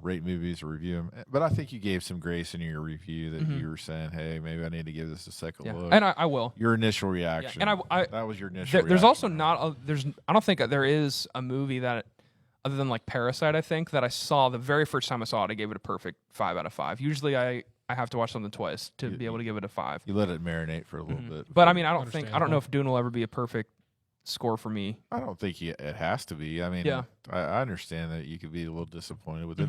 rate movies or review them, but I think you gave some grace in your review that you were saying, "Hey, maybe I need to give this a second look." And I will. Your initial reaction. Yeah. And that was your initial reaction. There's also not I don't think there is a movie that, other than like Parasite, I think, that I saw the very first time I saw it, I gave it a perfect 5 out of 5. Usually I have to watch something twice to be able to give it a 5. You let it marinate for a little bit. But I mean, I don't know if Dune will ever be a perfect score for me. I don't think it has to be. I mean, I understand that you could be a little disappointed with it.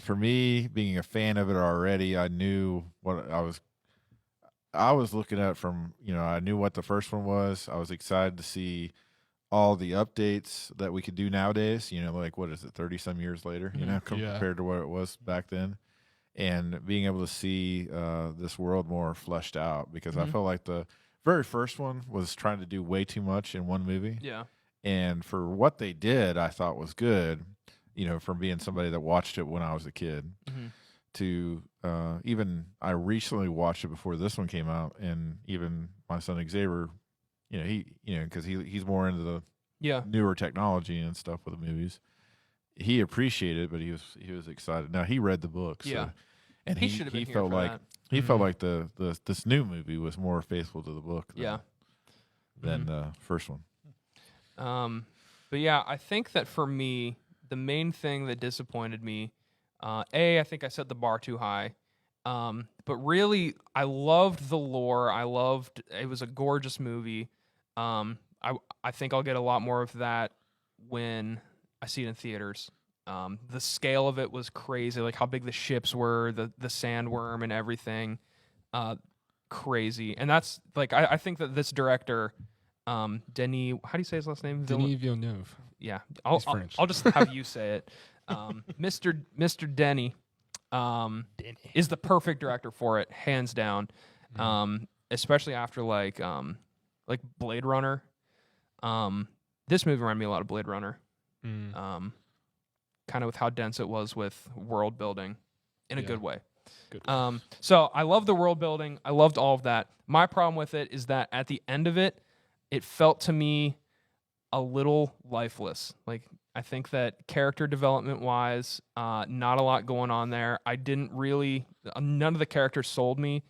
For me, being a fan of it already, I knew what I was looking at from, I knew what the first one was. I was excited to see all the updates that we could do nowadays, like, what is it, 30 some years later, compared to what it was back then. And being able to see this world more fleshed out, because I felt like the very first one was trying to do way too much in one movie. Yeah. And for what they did, I thought was good, from being somebody that watched it when I was a kid to even I recently watched it before this one came out. And even my son Xavier, because he's more into the newer technology and stuff with the movies. He appreciated it, but he was excited. Now he read the book. So, and he felt like that. He felt like this new movie was more faithful to the book than the first one. But yeah, I think that for me, the main thing that disappointed me, I think I set the bar too high. But really, I loved the lore. It was a gorgeous movie. I think I'll get a lot more of that when I see it in theaters. The scale of it was crazy, like how big the ships were, the sandworm and everything. Crazy. And that's like, I think that this director, Denis, how do you say his last name? Denis Villeneuve. Yeah. French. I'll just have you say it. Mr. Denis is the perfect director for it, hands down. Especially after like Blade Runner. This movie reminded me a lot of Blade Runner. Kind of with how dense it was with world building in a good way. So I love the world building. I loved all of that. My problem with it is that at the end of it, it felt to me a little lifeless. Like, I think that character development wise, not a lot going on there. I didn't really, none of the characters sold me.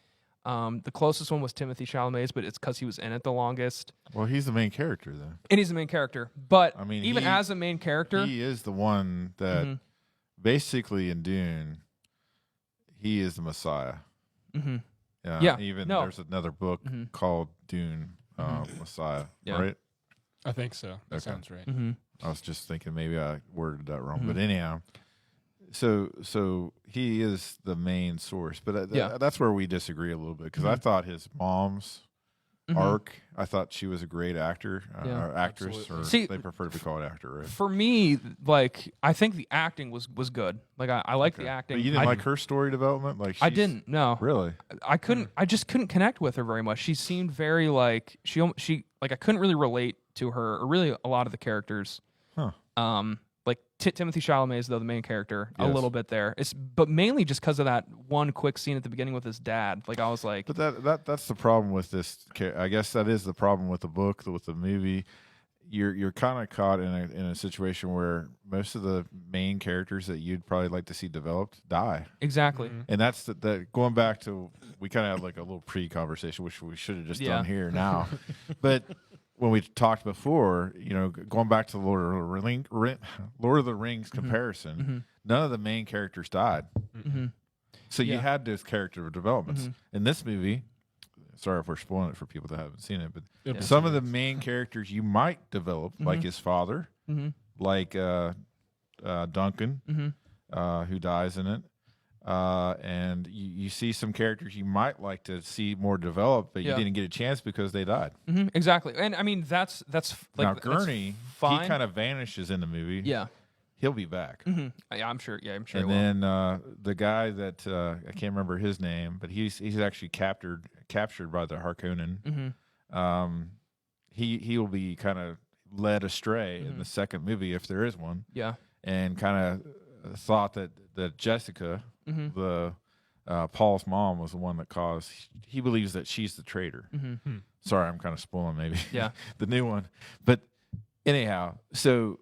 The closest one was Timothy Chalamet's, but it's because he was in it the longest. Well, he's the main character, though. And he's the main character. But I mean, even as a main character, he is the one that basically in Dune, he is the Messiah. There's another book called Dune, Messiah, right? I think so. That sounds right. I was just thinking maybe I worded that wrong. But anyhow, so he is the main source. But that's where we disagree a little bit, because I thought his mom's arc, I thought she was a great actor, or actress, absolutely. or they prefer to be called actor, right? For me, like, I think the acting was good. Like, I like the acting. But you didn't like her story development? Like, I didn't, no. Really? I just couldn't connect with her very much. She seemed very like, she like, I couldn't really relate to her, or really a lot of the characters. Like Timothy Chalamet is, though, the main character, a little bit there. But mainly just because of that one quick scene at the beginning with his dad. Like, I was like, but that's the problem with this. I guess that is the problem with the book, with the movie. You're kind of caught in a situation where most of the main characters that you'd probably like to see developed die. Exactly. And that's the going back to, we kind of had like a little pre-conversation, which we should have just done here now, but. When we talked before, going back to the Lord of the Rings comparison, none of the main characters died. So you had those character developments. In this movie, sorry if we're spoiling it for people that haven't seen it, but some of the main characters you might develop, like his father, like Duncan, who dies in it. And you see some characters you might like to see more developed, but you didn't get a chance because they died. Exactly. And I mean, that's like, now Gurney, fine. he kind of vanishes in the movie. Yeah. he'll be back. Yeah, I'm sure. Yeah, I'm sure. And he will. then the guy that I can't remember his name, but he's actually captured by the Harkonnen. He will be kind of led astray in the second movie if there is one. Yeah. And kind of thought that Jessica, the Paul's mom, was the one that caused. He believes that she's the traitor. Sorry, I'm kind of spoiling maybe. Yeah. The new one, but anyhow, so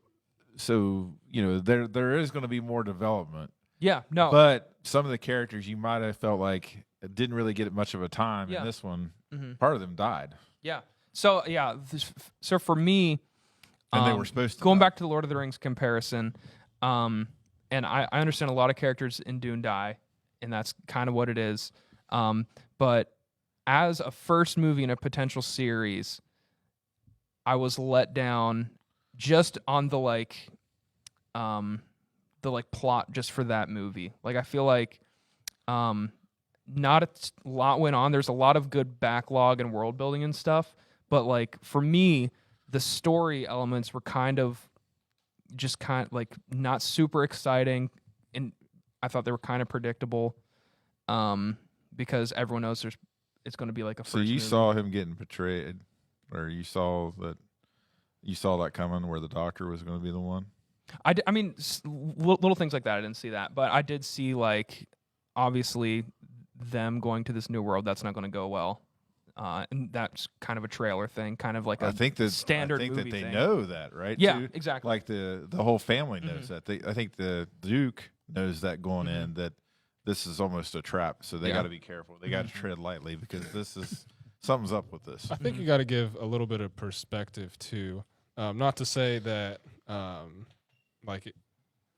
there is going to be more development. Yeah. No. But some of the characters you might have felt like didn't really get much of a time in this one. Part of them died. Yeah. So yeah. So for me, and they were supposed to going die. back to the Lord of the Rings comparison, and I understand a lot of characters in Dune die, and that's kind of what it is. But as a first movie in a potential series, I was let down just on the plot just for that movie. Like I feel like not a lot went on. There's a lot of good backlog and world building and stuff, but like for me, the story elements were kind of not super exciting, and I thought they were kind of predictable because everyone knows it's going to be like a first movie. Saw him getting betrayed, or you saw that coming where the doctor was going to be the one? I mean, little things like that. I didn't see that, but I did see like obviously them going to this new world. That's not going to go well, and that's kind of a trailer thing, kind of like a standard movie that they thing. know that, right? Yeah, too? exactly. Like the whole family knows that. I think the Duke knows that going in, that this is almost a trap. So they got to be careful. They got to tread lightly because this is something's up with this. I think you got to give a little bit of perspective too. Not to say that like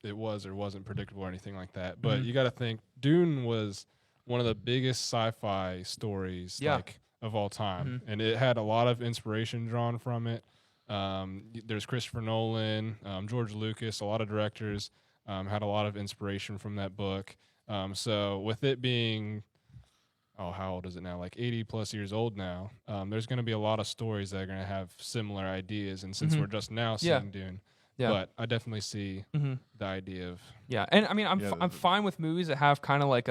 it was or wasn't predictable or anything like that, but you got to think Dune was one of the biggest sci-fi stories like of all time, and it had a lot of inspiration drawn from it. There's Christopher Nolan, George Lucas, a lot of directors had a lot of inspiration from that book. So with it being, how old is it now? Like 80 plus years old now. There's going to be a lot of stories that are going to have similar ideas. And since we're just now seeing Dune, but I definitely see the idea of. Yeah. And I mean, I'm fine with movies that have kind of like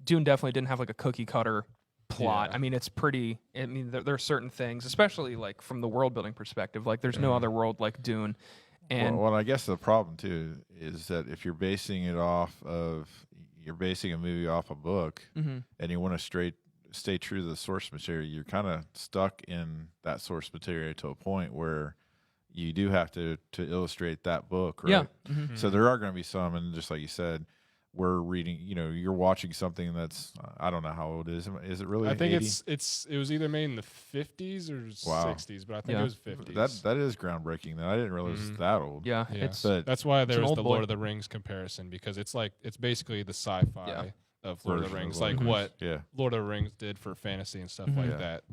Dune definitely didn't have like a cookie cutter plot. Yeah. I mean, it's pretty, there are certain things, especially like from the world building perspective, like there's no other world like Dune. And well, I guess the problem too is that if you're basing a movie off a book, and you want to stay true to the source material, you're kind of stuck in that source material to a point where you do have to illustrate that book, right? Yeah. So there are going to be some, and just like you said, we're reading. You're watching something that's I don't know how old it is. Is it really? I think 80? it was either made in the 50s or 60s, but I think it was 50s. That is groundbreaking. Though I didn't realize it's that old. Yeah. But that's why there was the boy. Lord of the Rings comparison, because it's basically the sci-fi of Lord of the Rings, like what Lord of the Rings did for fantasy and stuff like that.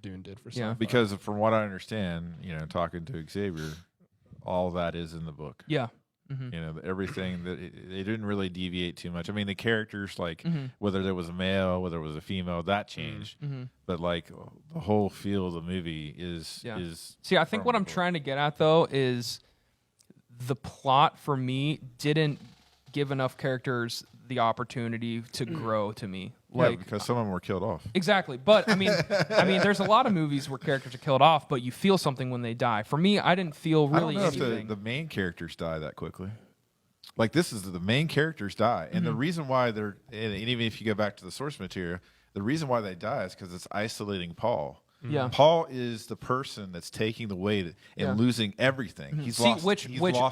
Dune did for sci-fi. Because from what I understand, talking to Xavier, all that is in the book. Yeah. Everything that they didn't really deviate too much. I mean, the characters, like whether there was a male, whether it was a female, that changed. But like the whole feel of the movie is. See, I think what I'm trying to get at though is the plot for me didn't give enough characters the opportunity to grow to me. Because some of them were killed off. Exactly, but I mean, there's a lot of movies where characters are killed off, but you feel something when they die. For me, I didn't feel really I don't know anything. if the main characters die that quickly. Like this is the main characters die, and the reason why and even if you go back to the source material, the reason why they die is because it's isolating Paul. Yeah. Paul is the person that's taking the weight and losing everything. He's lost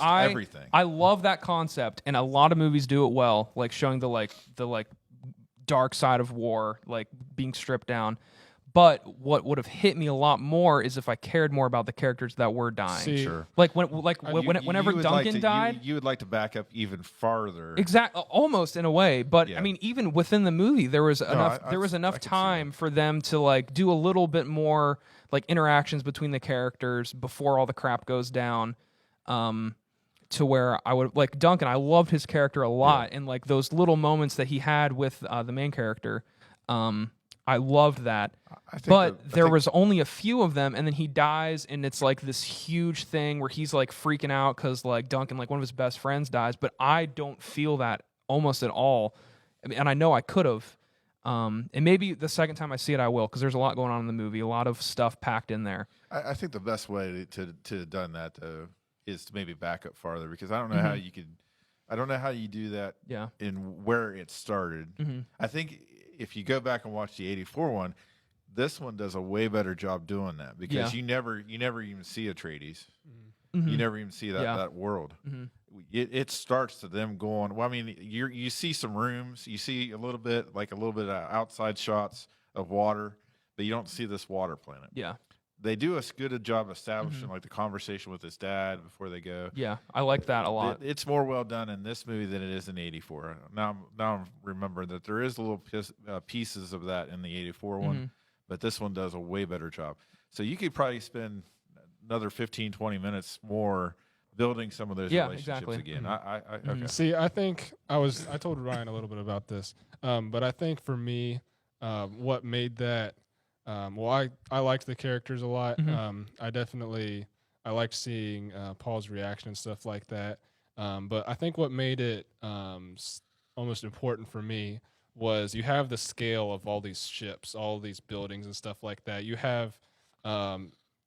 everything. I love that concept, and a lot of movies do it well, like showing the dark side of war, like being stripped down. But what would have hit me a lot more is if I cared more about the characters that were dying. See, Sure. Like whenever Duncan died, you would like to back up even farther. Exactly, almost in a way. But Yeah. I mean, even within the movie, there was enough. There was I enough can see time for them to like do a little bit more like interactions between the characters before all the crap goes down. To where I would like Duncan. I loved his character a lot, and like those little moments that he had with the main character. I loved that. But there was only a few of them, and then he dies, and it's like this huge thing where he's like freaking out because like Duncan, like one of his best friends, dies. But I don't feel that almost at all. I mean, and I know I could have. And maybe the second time I see it, I will, because there's a lot going on in the movie, a lot of stuff packed in there. I think the best way to have done that though is to maybe back up farther, because I don't know how you could. I don't know how you do that. Yeah. In where it started. I think if you go back and watch the '84 one, this one does a way better job doing that, because you never even see Atreides. You never even see that world. It starts to them going. Well, I mean, you see some rooms, you see a little bit of outside shots of water, but you don't see this water planet. Yeah. They do a good job establishing like the conversation with his dad before they go. Yeah, I like that a lot. It's more well done in this movie than it is in '84. Now I'm remembering that there is little pieces of that in the '84 one, but this one does a way better job. So you could probably spend another 15, 20 minutes more building some of those relationships again. Okay. See, I think I told Ryan a little bit about this, but I think for me, what made that. I liked the characters a lot. I liked seeing Paul's reaction and stuff like that. But I think what made it almost important for me was you have the scale of all these ships, all these buildings and stuff like that. You have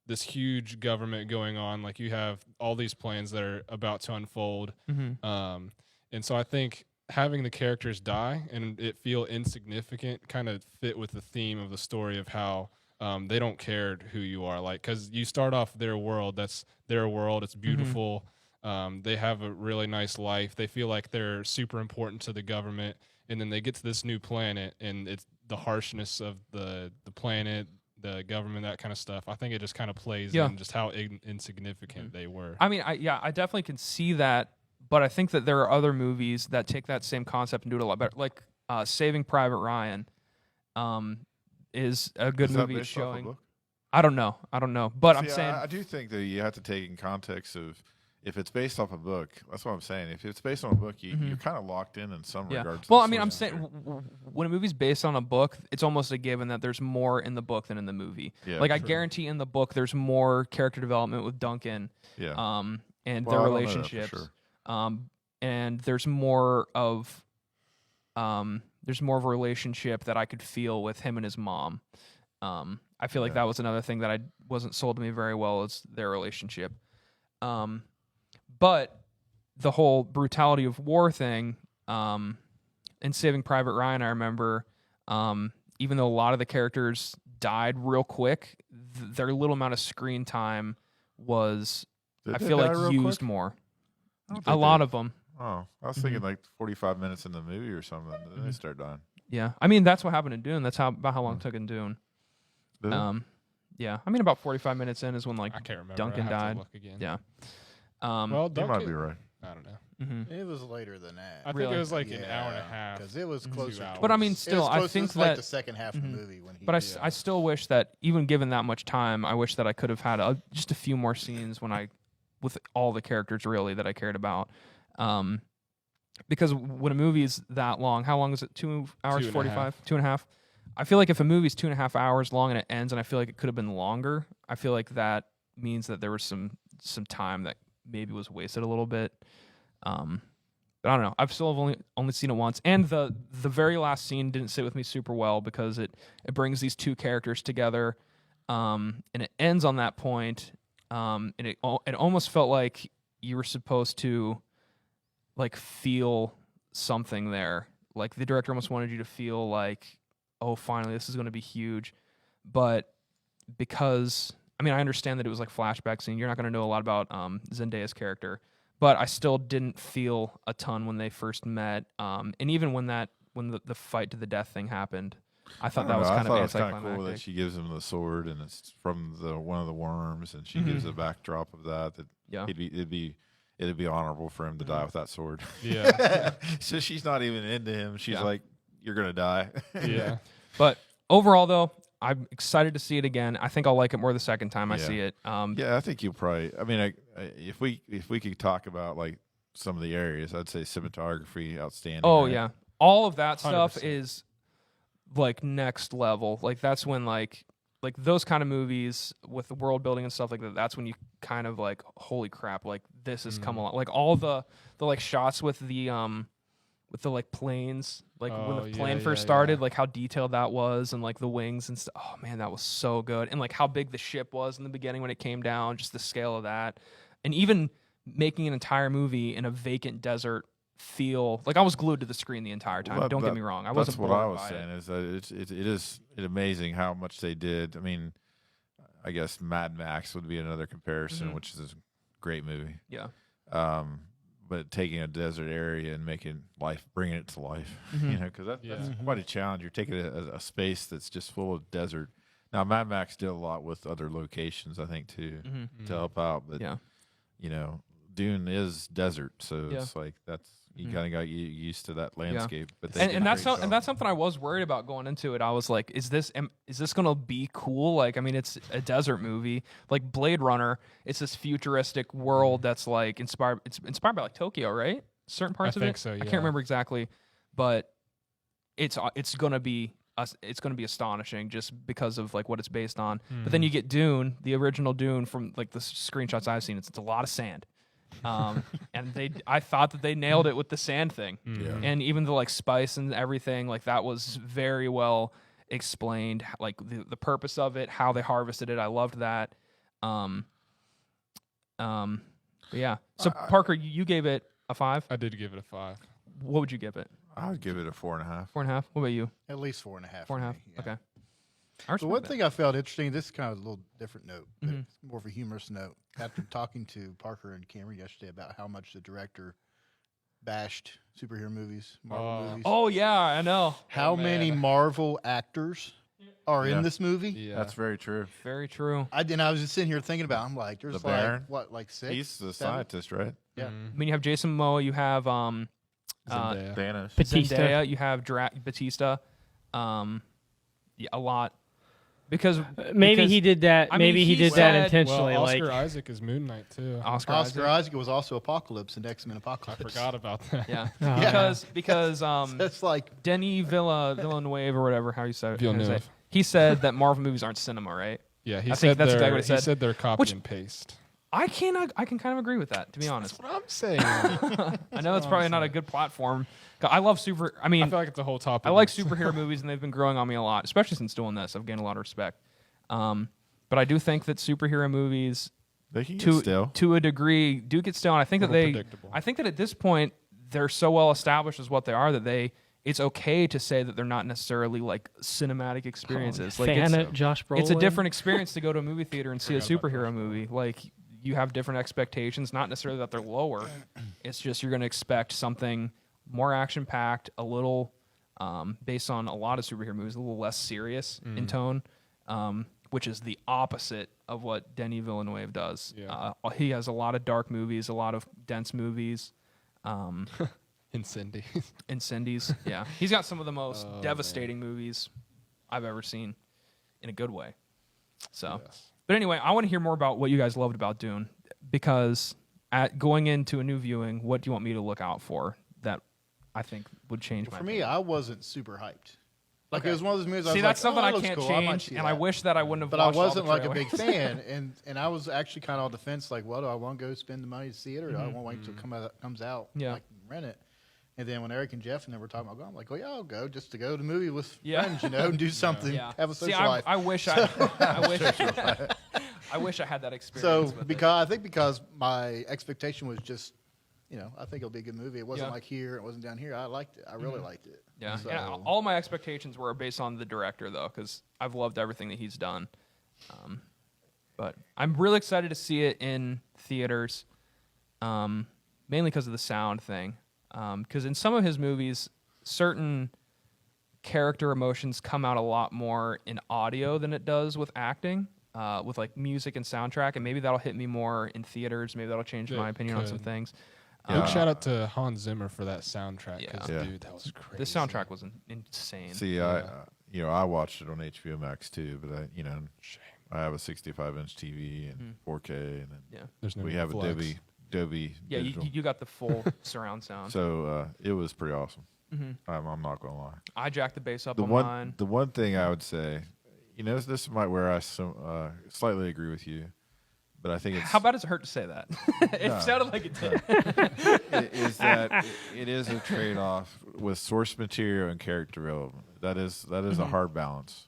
this huge government going on. Like you have all these plans that are about to unfold. And so I think having the characters die and it feel insignificant kind of fit with the theme of the story of how they don't care who you are, like, because you start off their world, that's their world, it's beautiful, they have a really nice life, they feel like they're super important to the government, and then they get to this new planet and it's the harshness of the planet, the government, that kind of stuff. I think it just kind of plays in just how insignificant they were. I mean, I definitely can see that. But I think that there are other movies that take that same concept and do it a lot better. Like Saving Private Ryan is a good movie showing. I don't know. But I'm saying I do think that you have to take in context of if it's based off a book. That's what I'm saying. If it's based on a book, you're kind of locked in some regards. Well, I mean, I'm saying when a movie's based on a book, it's almost a given that there's more in the book than in the movie. Yeah, like I guarantee in the book there's more character development with Duncan. Yeah. And their relationships. And there's more of a relationship that I could feel with him and his mom. I feel like that was another thing that I wasn't sold to me very well, is their relationship. But the whole brutality of war thing, in Saving Private Ryan, I remember, even though a lot of the characters died real quick, their little amount of screen time was, I feel like, used more. A lot of them. Oh, I was thinking like 45 minutes in the movie or something. Then they start dying. Yeah, I mean that's what happened in Dune. That's about how long it took in Dune. Yeah, I mean about 45 minutes in is when like I can't remember. Duncan died. Yeah. Well, Duncan, you might be right. I don't know. It was later than that. I think it was like an hour and a half. Because it was closer. But I mean, still, I think that like the second half of the movie when he. But I still wish that even given that much time, I wish that I could have had just a few more scenes with all the characters really that I cared about. Because when a movie is that long, how long is it? 2 hours 45? 2.5. I feel like if a movie's 2.5 hours long and it ends, and I feel like it could have been longer, I feel like that means that there was some time that maybe was wasted a little bit. But I don't know. I've still only seen it once, and the very last scene didn't sit with me super well because it brings these two characters together, and it ends on that point, and it almost felt like you were supposed to like feel something there. Like the director almost wanted you to feel like, oh, finally this is going to be huge. But because I understand that it was like flashback scene, you're not going to know a lot about Zendaya's character, but I still didn't feel a ton when they first met. And even when the fight to the death thing happened, I thought that was kind of anticlimactic. Cool that she gives him the sword and it's from one of the worms, and she gives a backdrop of that. It'd be honorable for him to die with that sword. Yeah. So she's not even into him. She's like, you're going to die. Yeah. But overall, though, I'm excited to see it again. I think I'll like it more the second time I see it. I think you'll probably. I mean, if we could talk about like some of the areas, I'd say cinematography outstanding. Oh right? yeah, all of that stuff 100%. is like next level. Like that's when like those kind of movies with the world building and stuff like that, that's when you kind of like, holy crap, like this has come along. Like all the like shots with the like planes, like when the plane first started, like how detailed that was, and like the wings and stuff. Oh man, that was so good. And like how big the ship was in the beginning when it came down, just the scale of that. And even making an entire movie in a vacant desert feel like I was glued to the screen the entire time. Don't get me wrong. I wasn't That's what I bored was by saying it. is that it is amazing how much they did. I mean, I guess Mad Max would be another comparison, which is a great movie. Yeah. But taking a desert area and bringing it to life, you know, because that's quite a challenge. You're taking a space that's just full of desert. Now, Mad Max did a lot with other locations, I think, too, to help out. But, you know, Dune is desert, so it's like you kind of got used to that landscape. But and that's something I was worried about going into it. I was like, is this gonna be cool? Like, I mean, it's a desert movie, like Blade Runner. It's this futuristic world that's like inspired. It's inspired by like Tokyo, right? Certain parts of it. I think so. Yeah. I can't remember exactly, but it's gonna be astonishing just because of like what it's based on. But then you get Dune, the original Dune, from like the screenshots I've seen. It's a lot of sand. And I thought that they nailed it with the sand thing, and even the like spice and everything, like that was very well explained, like the purpose of it, how they harvested it. I loved that. Yeah. So Parker, you gave it a 5. I did give it a 5. What would you give it? I would give it a 4.5. 4.5. What about you? At least 4.5. 4.5. Yeah. Okay. So one thing I found interesting, this is kind of a little different note, but it's more of a humorous note. After talking to Parker and Cameron yesterday about how much the director bashed superhero movies, Marvel movies. Oh yeah, I know. How many Marvel actors are in this movie? Yeah. That's very true. Very true. I was just sitting here thinking about it. I'm like, there's The like, Baron? what, like 6? He's the 7? scientist, right? Yeah. I mean, you have Jason Momoa, you have Zendaya. Thanos. Batista. Zendaya, you have Batista. Yeah, a lot. Because He did that. I mean, Maybe he he did that said- intentionally. Well, Oscar like Isaac is Moon Knight too. Oscar Oscar Isaac. Isaac was also Apocalypse in X-Men I Apocalypse. forgot about that. Yeah. Yeah. Because That's like, Denis Villeneuve or whatever, how you say it. Villeneuve. He said that Marvel movies aren't cinema, right? Yeah, he I said think that's they're, exactly what he said. He said they're copy Which- and paste. I can kind of agree with that, to be honest. That's what I'm saying. I know it's probably not a good platform. I love I feel like it's a whole topic. I like superhero movies, and they've been growing on me a lot, especially since doing this. I've gained a lot of respect. But I do think that superhero movies, They can get stale. to a degree, do get stale. And I think that Predictable. I think that at this point, they're so well established as what they are that it's okay to say that they're not necessarily like cinematic experiences. Like fan of Josh Brolin. it's a different experience to go to a movie theater and see a superhero movie. Like you have different expectations, not necessarily that they're lower. It's just you're going to expect something more action packed, a little based on a lot of superhero movies, a little less serious in tone, which is the opposite of what Denis Villeneuve does. Yeah. He has a lot of dark movies, a lot of dense movies. Incendies. Yeah. He's got some of the most devastating movies I've ever seen in a good way. So, but anyway, I want to hear more about what you guys loved about Dune, because going into a new viewing, what do you want me to look out for that I think would change my for me, opinion? I wasn't super hyped. Like, Okay. it was one of those movies I See, was that's like, something oh, I that looks can't cool. I might change, see and that. I wish that I wouldn't have But I watched all wasn't the like a big trailers. fan, and I was actually kind of on the fence, like, well, do I want to go spend the money to see it, or do I want to wait till it comes out, Yeah. like rent it? And then when Eric and Jeff and they were talking about going, I'm like, well, yeah, I'll go just to go to the movie with Yeah. friends, and do something, Yeah. have a See, social life. I wish I wish I had that experience. So with because my expectation was just, I think it'll be a good movie. It wasn't Yeah. like here, it wasn't down here. I liked it. I really liked it. Yeah, So, and all my expectations were based on the director, though, because I've loved everything that he's done. But I'm really excited to see it in theaters, mainly because of the sound thing. Because in some of his movies, certain character emotions come out a lot more in audio than it does with acting, with like music and soundtrack, and maybe that'll hit me more in theaters. Maybe that'll change my opinion on some could. things. Big shout out to Hans Zimmer for that soundtrack. Yeah. 'Cause, Yeah. dude, that was crazy. The soundtrack was insane. See, I watched it on HBO Max too, but I have a 65-inch TV and 4K, and then Yeah, There's no we have flex. Adobe yeah, digital. you got the full surround sound. So it was pretty awesome. I'm not gonna lie. I jacked the base up The on one mine. the one thing I would say, this might where I slightly agree with you, but I think it's How bad does it hurt to say that? It sounded like it did. is that it is a trade-off with source material and character development. That is a hard balance.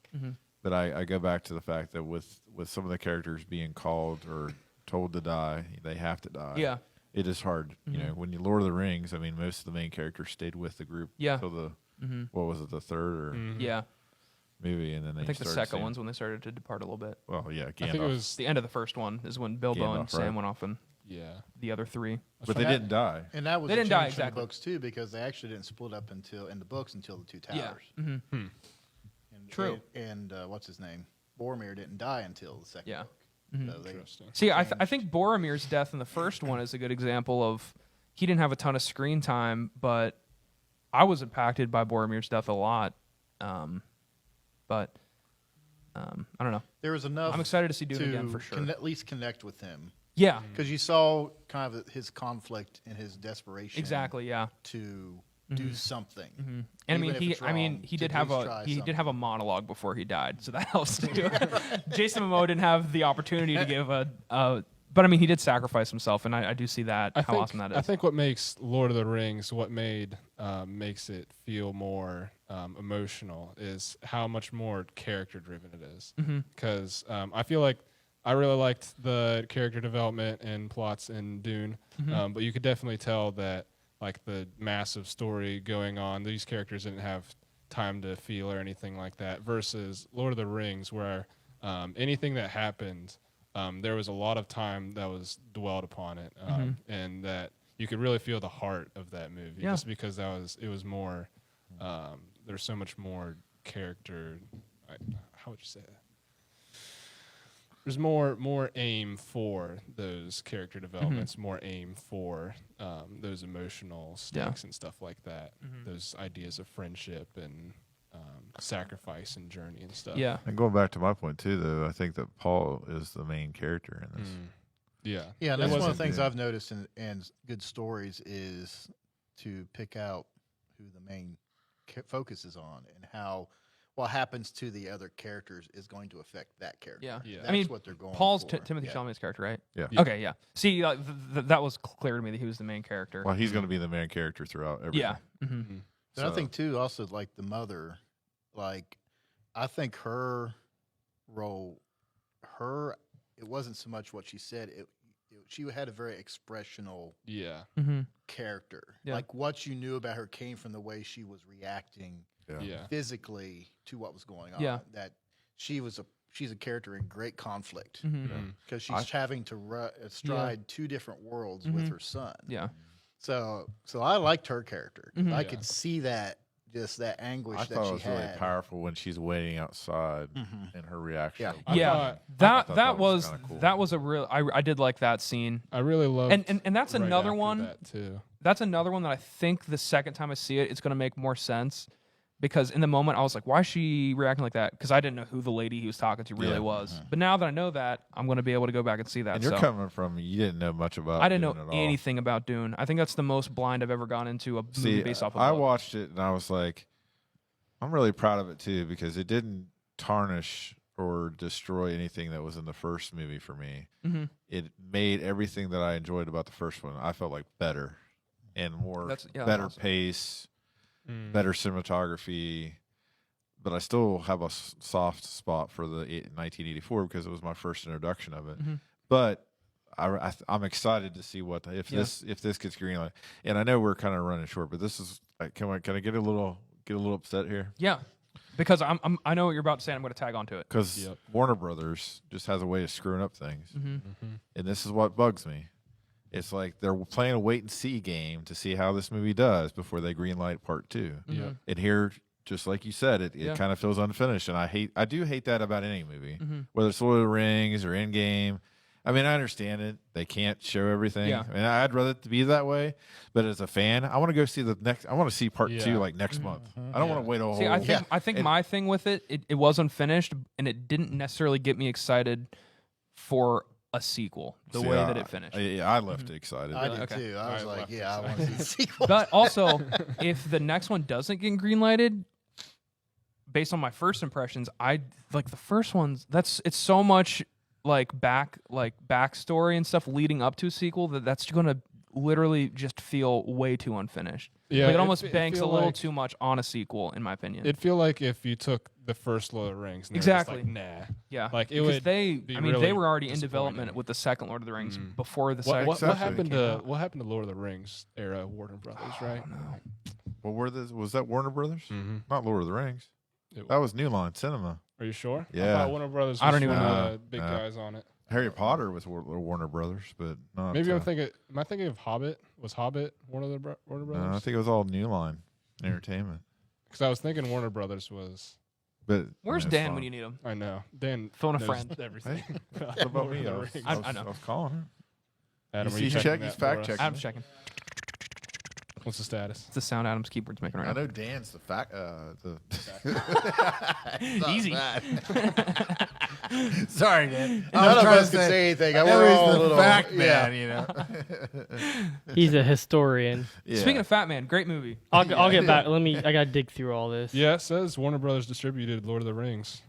But I go back to the fact that with some of the characters being called or told to die, they have to die. Yeah. It is hard. When you Lord of the Rings, I mean, most of the main characters stayed with the group Yeah. until the what was it, the third or Yeah. movie, and then they I think the started second saying- one's when they started to depart a little bit. Well, yeah, I think it Gandalf. was. The end of the first one is when Bilbo and Gandalf, Sam right. went off, and Yeah. the other three. But they didn't die. And that was They a didn't change die, from exactly. the books too, because they actually didn't split up in the books until the Two Yeah. Towers. Mm-hmm. And, True. And what's his name? Boromir didn't die until the second Yeah. book. So they, Interesting. See, I think Boromir's death in the first one is a good example of he didn't have a ton of screen time, but I was impacted by Boromir's death a lot. But I don't know. there was enough. I'm excited to see Dune again for to sure. at least connect with him, Yeah, because you saw kind of his conflict and his desperation. exactly. Yeah, To do something. and I mean, Even if it's wrong, he to did at have least a try he did something. have a monologue before he died, so that helps too. Jason Momoa didn't have the opportunity to give but I mean, he did sacrifice himself, and I do see that how awesome that is. I think what makes Lord of the Rings, makes it feel more emotional is how much more character driven it is. Because I feel like I really liked the character development and plots in Dune, but you could definitely tell that like the massive story going on, these characters didn't have time to feel or anything like that. Versus Lord of the Rings, where anything that happened. There was a lot of time that was dwelled upon it, and that you could really feel the heart of that movie, just because it was more. There's so much more character. How would you say that? There's more aim for those character developments, more aim for those emotional stakes and stuff like that. Those ideas of friendship and sacrifice and journey and stuff. Yeah, And going back to my point too, though, I think that Paul is the main character in this. Yeah. Yeah, and It that's one of wasn't- the things I've noticed in good stories is to pick out who the main focus is on and how what happens to the other characters is going to affect that character. yeah. Yeah. That's I mean, what they're going Paul's for. Timothy Yeah. Chalamet's character, right? Yeah. Okay, yeah. See, that was clear to me that he was the main character. Well, he's going to be the main character throughout everything. Yeah. And I think too, also like the mother, like I think her role, it wasn't so much what she said. She had a very expressional Yeah. character. Yeah. Like what you knew about her came from the way she was reacting Yeah. physically to what was going on. Yeah. That she's a character in great conflict Mhm. because she's having to stride two different worlds with her son. Yeah. So I liked her character. I Yeah. could see that just that anguish I that thought she it was had. really powerful when she's waiting outside and her reaction. Yeah. I Yeah, thought- that was kinda cool. that was a real. I did like that scene, I really love and that's another one. that too. That's another one that I think the second time I see it, it's going to make more sense. Because in the moment I was like, why is she reacting like that? Because I didn't know who the lady he was talking to really Yeah. was. But now that I know that, I'm going to be able to go back and see that. And you're so. coming from, you didn't know much about I didn't Dune know at all. anything about Dune. I think that's the most blind I've ever gone into a movie See, based off of I a book. watched it and I was like, I'm really proud of it too because it didn't tarnish or destroy anything that was in the first movie for me. Mm-hmm. It made everything that I enjoyed about the first one, I felt like better and more That's better awesome. pace, better cinematography. But I still have a soft spot for the 1984 because it was my first introduction of it. Mm-hmm. But I'm excited to see what if this gets green light. And I know we're kind of running short, but this is can I get a little upset here Yeah, because I know what you're about to say. And I'm going to tag onto it. because Yep. Warner Brothers just has a way of screwing up things, and this is what bugs me. It's like they're playing a wait and see game to see how this movie does before they greenlight part 2. Yeah. And here, just like you said, it Yeah. kind of feels unfinished, and I do hate that about any movie, whether it's Lord of the Rings or Endgame. I mean, I understand it; they can't show everything. Yeah. I mean, I'd rather it to be that way. But as a fan, I want to go see the next. I want to see part 2 Yeah. like next month. I don't want to wait a whole. See, I think And- my thing with it was unfinished, and it didn't necessarily get me excited for a sequel the See, way that it finished. I left excited. I did Okay. too. I was I like, left yeah, I it. want to see the sequel. But also, if the next one doesn't get greenlighted, based on my first impressions, I like the first ones. It's so much backstory and stuff leading up to a sequel that's going to literally just feel way too unfinished. Yeah, Like it almost it banks a feel little like- too much on a sequel, in my opinion. It'd feel like if you took the first Lord of the Rings. And Exactly. They were just like, nah. yeah, like, it because would they really were already in disappointing. development with the second Lord of the Rings Mm. before the What, second. what, Exactly. what happened came to out. what happened to Lord of the Rings era Warner Brothers, right? Well, was that Warner Brothers? Mm-hmm. Not Lord of the Rings. That was New Line Cinema. Are you sure? I Yeah. thought Warner Brothers was I don't even one of know. the big guys on it. Harry Potter was Warner Brothers, but not. Maybe I'm thinking. Am I thinking of Hobbit? Was Hobbit Warner No, I Brothers? think it was all New Line Entertainment. Because I was thinking Warner Brothers was. But Where's Dan when you need him? I know. Dan. Phone a knows friend. Everything. What about me? Lord I of was, the Rings. I was, I know. I was calling her. Adam, You are you see, checking he's that for fact us? checking. Adam's checking. What's the status? It's the sound Adam's keyboard's making right I now. know Dan's the fact. The Easy. Sorry, Dan. None of us could say anything. I We're was all a the little fact yeah. man, you know. He's a historian. Yeah. Speaking of Fat Man, great movie. I'll get back. I gotta dig through all this. Yeah, it says Warner Brothers distributed Lord of the Rings.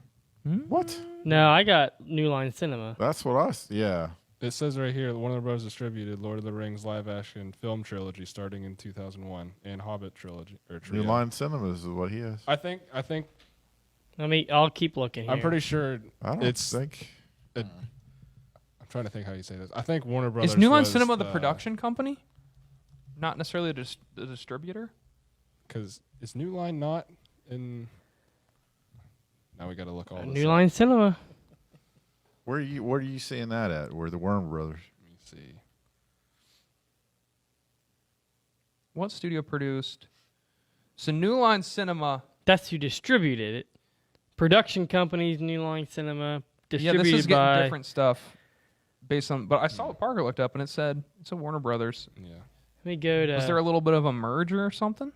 What? No, I got New Line Cinema. That's what yeah. It says right here, Warner Bros. Distributed Lord of the Rings live-action film trilogy starting in 2001 and Hobbit trilogy or trio. New Line Cinemas is what he is. I think I'll keep looking here. I'm pretty sure I don't it's. think. I'm trying to think how you say this. I think Warner Brothers. Is New Line was Cinema the production company? Not necessarily the distributor? Because is New Line not in? Now we got to look all this New up. Line Cinema. Where are you seeing that at? Where the Warner Brothers? Let me see. What studio produced? So New Line Cinema. That's who distributed it. Production companies, New Line Cinema, Yeah, distributed this is getting by. different stuff based on. But I saw what Parker looked up and it said it's a Warner Brothers. Yeah. Let me go to. Was there a little bit of a merger or something?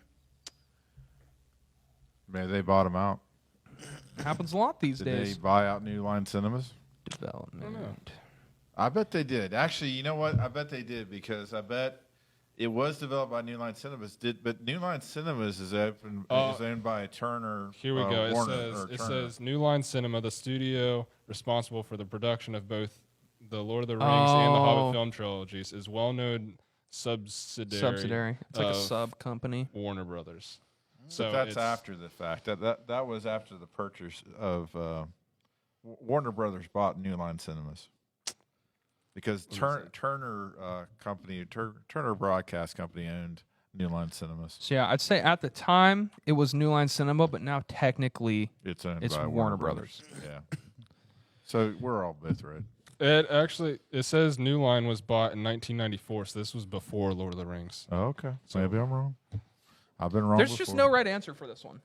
Maybe they bought them out. Happens a lot these Did days. they buy out New Line Cinemas? Development. I bet they did. Actually, you know what? I bet they did because I bet it was developed by New Line Cinemas. But New Line Cinemas is owned by Turner. Here we go. Warner, It Turner. says New Line Cinema, the studio responsible for the production of both the Lord of the Rings and the Oh. Hobbit film trilogies, is well-known subsidiary. It's like a of sub company. Warner Brothers. But So that's it's- after the fact. That was after the purchase of Warner Brothers bought New Line Cinemas because Turner company Turner Broadcast Company owned New Line Cinemas. So yeah, I'd say at the time it was New Line Cinema, but now technically It's owned It's by Warner Brothers. Yeah. So we're all both right. It says New Line was bought in 1994, so this was before Lord of the Rings. Oh, okay. So- Maybe I'm wrong. I've been wrong. there's just before. no right answer for this one.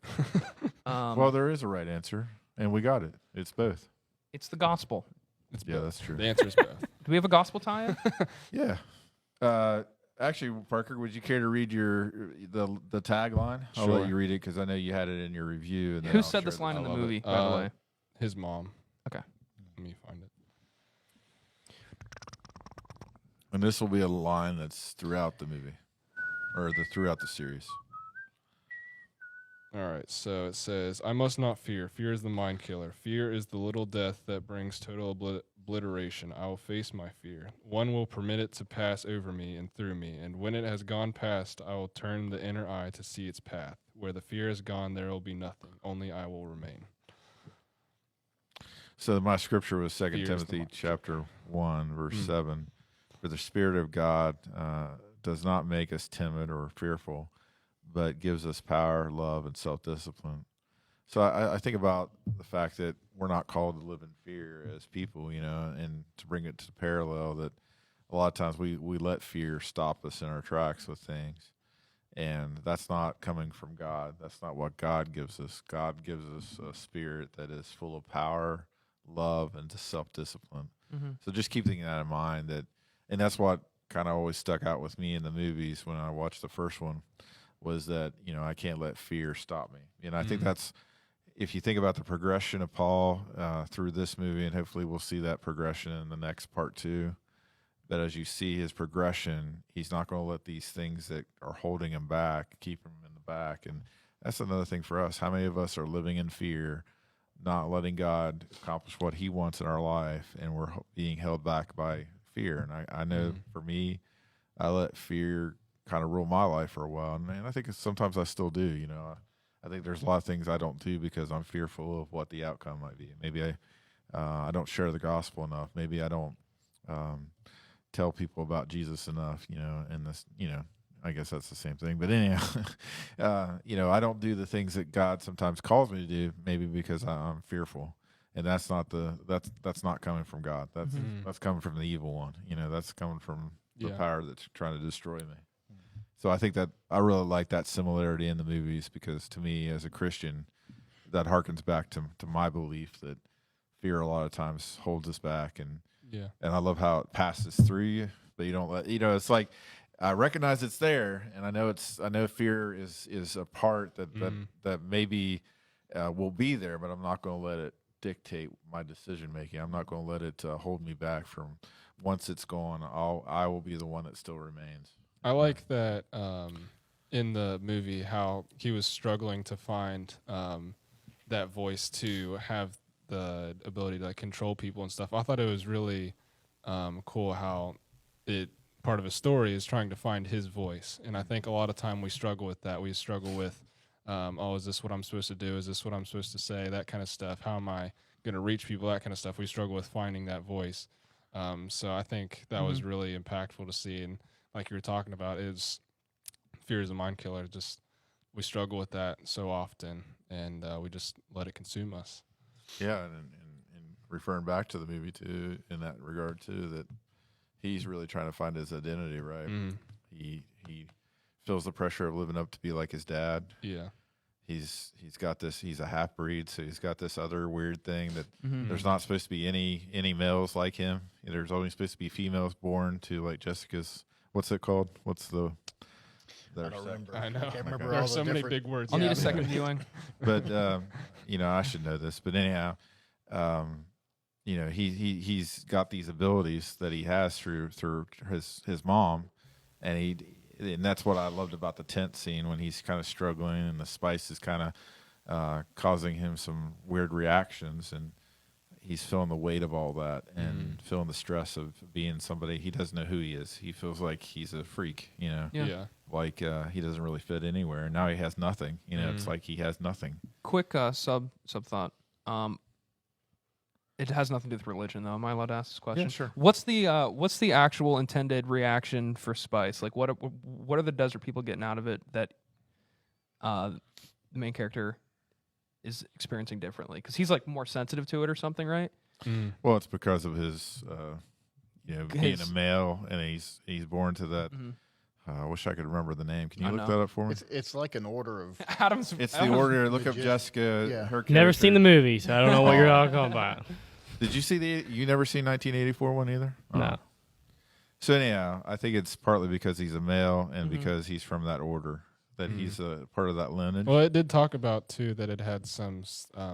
Well, there is a right answer, and we got it. It's both. It's the gospel. It's Yeah, both. that's true. The answer is both. Do we have a gospel tie-in? Yeah. Actually, Parker, would you care to read the tagline? I'll Sure. let you read it because I know you had it in your review. And then Who I'll said share this line in the I love movie, it. by the way? His mom. Okay. Let me find it. And this will be a line that's throughout the movie, or throughout the series. All right, so it says, I must not fear. Fear is the mind killer. Fear is the little death that brings total obliteration. I will face my fear. One will permit it to pass over me and through me, and when it has gone past, I will turn the inner eye to see its path. Where the fear is gone, there will be nothing. Only I will remain. So my scripture was 2 Fear is the Timothy mind. chapter 1, verse 7. For the Spirit of God does not make us timid or fearful, but gives us power, love, and self-discipline. So I think about the fact that we're not called to live in fear as people, and to bring it to parallel that a lot of times we let fear stop us in our tracks with things. And that's not coming from God. That's not what God gives us. God gives us a spirit that is full of power, love, and self-discipline. So just keeping that in mind, and that's what kind of always stuck out with me in the movies when I watched the first one, was that I can't let fear stop me. And I think that's if you think about the progression of Paul through this movie, and hopefully we'll see that progression in the next part too. But as you see his progression, he's not going to let these things that are holding him back keep him in the back. And that's another thing for us. How many of us are living in fear, not letting God accomplish what he wants in our life, and we're being held back by fear? And I know for me, I let fear kind of rule my life for a while. And I think sometimes I still do, you know. I think there's a lot of things I don't do because I'm fearful of what the outcome might be. Maybe I don't share the gospel enough. Maybe I don't tell people about Jesus enough, you know, and this, you know, I guess that's the same thing. But anyhow, you know, I don't do the things that God sometimes calls me to do, maybe because I'm fearful. And that's not coming from God. That's coming from the evil one. You know, that's coming from the power that's trying to destroy me. So I think that I really like that similarity in the movies, because to me as a Christian, that harkens back to my belief that fear a lot of times holds us back, and I love how it passes through you, but you don't let, you know, it's like I recognize it's there, and I know fear is a part that maybe will be there, but I'm not going to let it dictate my decision making. I'm not going to let it hold me back from, once it's gone, I will be the one that still remains. I like that in the movie how he was struggling to find that voice to have the ability to like control people and stuff. I thought it was really cool how part of his story is trying to find his voice. And I think a lot of time we struggle with that. We struggle with, is this what I'm supposed to do? Is this what I'm supposed to say? That kind of stuff. How am I going to reach people? That kind of stuff. We struggle with finding that voice. So I think that was really impactful to see. And like you were talking about, is fear is a mind killer. Just we struggle with that so often, and we just let it consume us. Yeah, and referring back to the movie too, in that regard too, that he's really trying to find his identity, right? He feels the pressure of living up to be like his dad. Yeah, he's got this. He's a half breed, so he's got this other weird thing that there's not supposed to be any males like him. There's only supposed to be females born to like Jessica's. What's it called? What's the? I don't remember. I know. I can't remember There all are the so many different- big words. I'll need a second viewing. But you know, I should know this. But anyhow, you know, he's got these abilities that he has through his mom, and that's what I loved about the tent scene when he's kind of struggling and the spice is kind of causing him some weird reactions, and he's feeling the weight of all that and feeling the stress of being somebody he doesn't know who he is. He feels like he's a freak, you know. Yeah. Like he doesn't really fit anywhere. Now he has nothing. You know, it's like he has nothing. Quick sub thought. It has nothing to do with religion, though. Am I allowed to ask this question? Yeah, sure. What's the actual intended reaction for spice? Like, what are the desert people getting out of it that the main character is experiencing differently? Because he's like more sensitive to it or something, right? Well, it's because of his, you know, being a male, and he's born to that. I wish I could remember the name. Can you look that up for me? It's like an order of. Adam's. It's the order. Look up legit. Jessica. Yeah. Her Never character. seen the movie, so I don't know what you're talking about. Did you see you never seen 1984 one either? No. So anyhow, I think it's partly because he's a male and because he's from that order, that he's a part of that lineage. Well, it did talk about too that it had some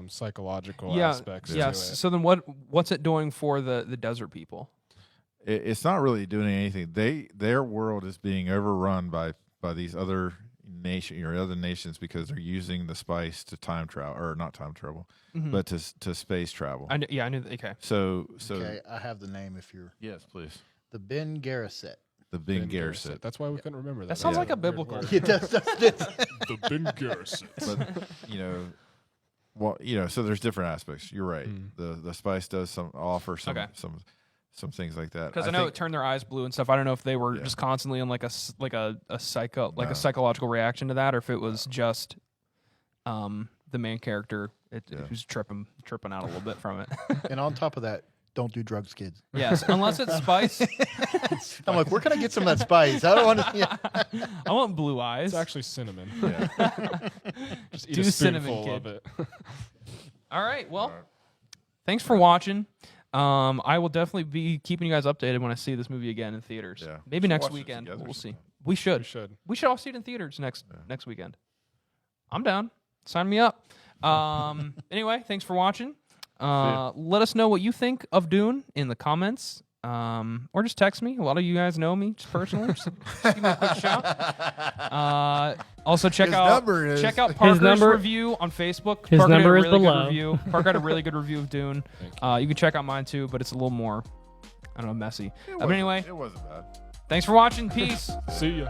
psychological aspects. Yeah. To it. So then, what's it doing for the desert people? It's not really doing anything. Their world is being overrun by these other nations because they're using the spice to time travel, or not time travel, but to space travel. I knew. Okay. So Okay, I have the name if you're. yes, please. The Ben Gesserit. The Ben Ben Gesserit. That's why we couldn't remember that. That sounds like a Weird biblical. word. It does. The Ben Gesserit. But you know, well, you know, so there's different aspects. You're right. The spice does offer some things like that. Because I know it turned their eyes blue and stuff. I don't know if they were just constantly in like a psychological reaction to that, or if it was just the main character who's tripping out a little bit from it. And on top of that, don't do drugs, kids. Yes, unless it's spice. I'm like, where can I get some of that spice? I don't want to. Yeah. I want blue eyes. It's actually cinnamon. Just eat Do a cinnamon, spoonful kid. of it. All right. Well, thanks for watching. I will definitely be keeping you guys updated when I see this movie again in theaters. Yeah. Maybe Should next watch it weekend. together We'll see. sometime. We should. We should. We should all see it in theaters next weekend. I'm down. Sign me up. Anyway, thanks for watching. Let us know what you think of Dune in the comments. Or just text me. A lot of you guys know me just personally. Just give me a quick shout. Also check out Parker's review on Facebook. His Parker number did a is really below. good review. Parker had a really good review of Dune. You can check out mine too, but it's a little more, I don't know, messy. But anyway, it wasn't bad. thanks for watching. Peace. See ya.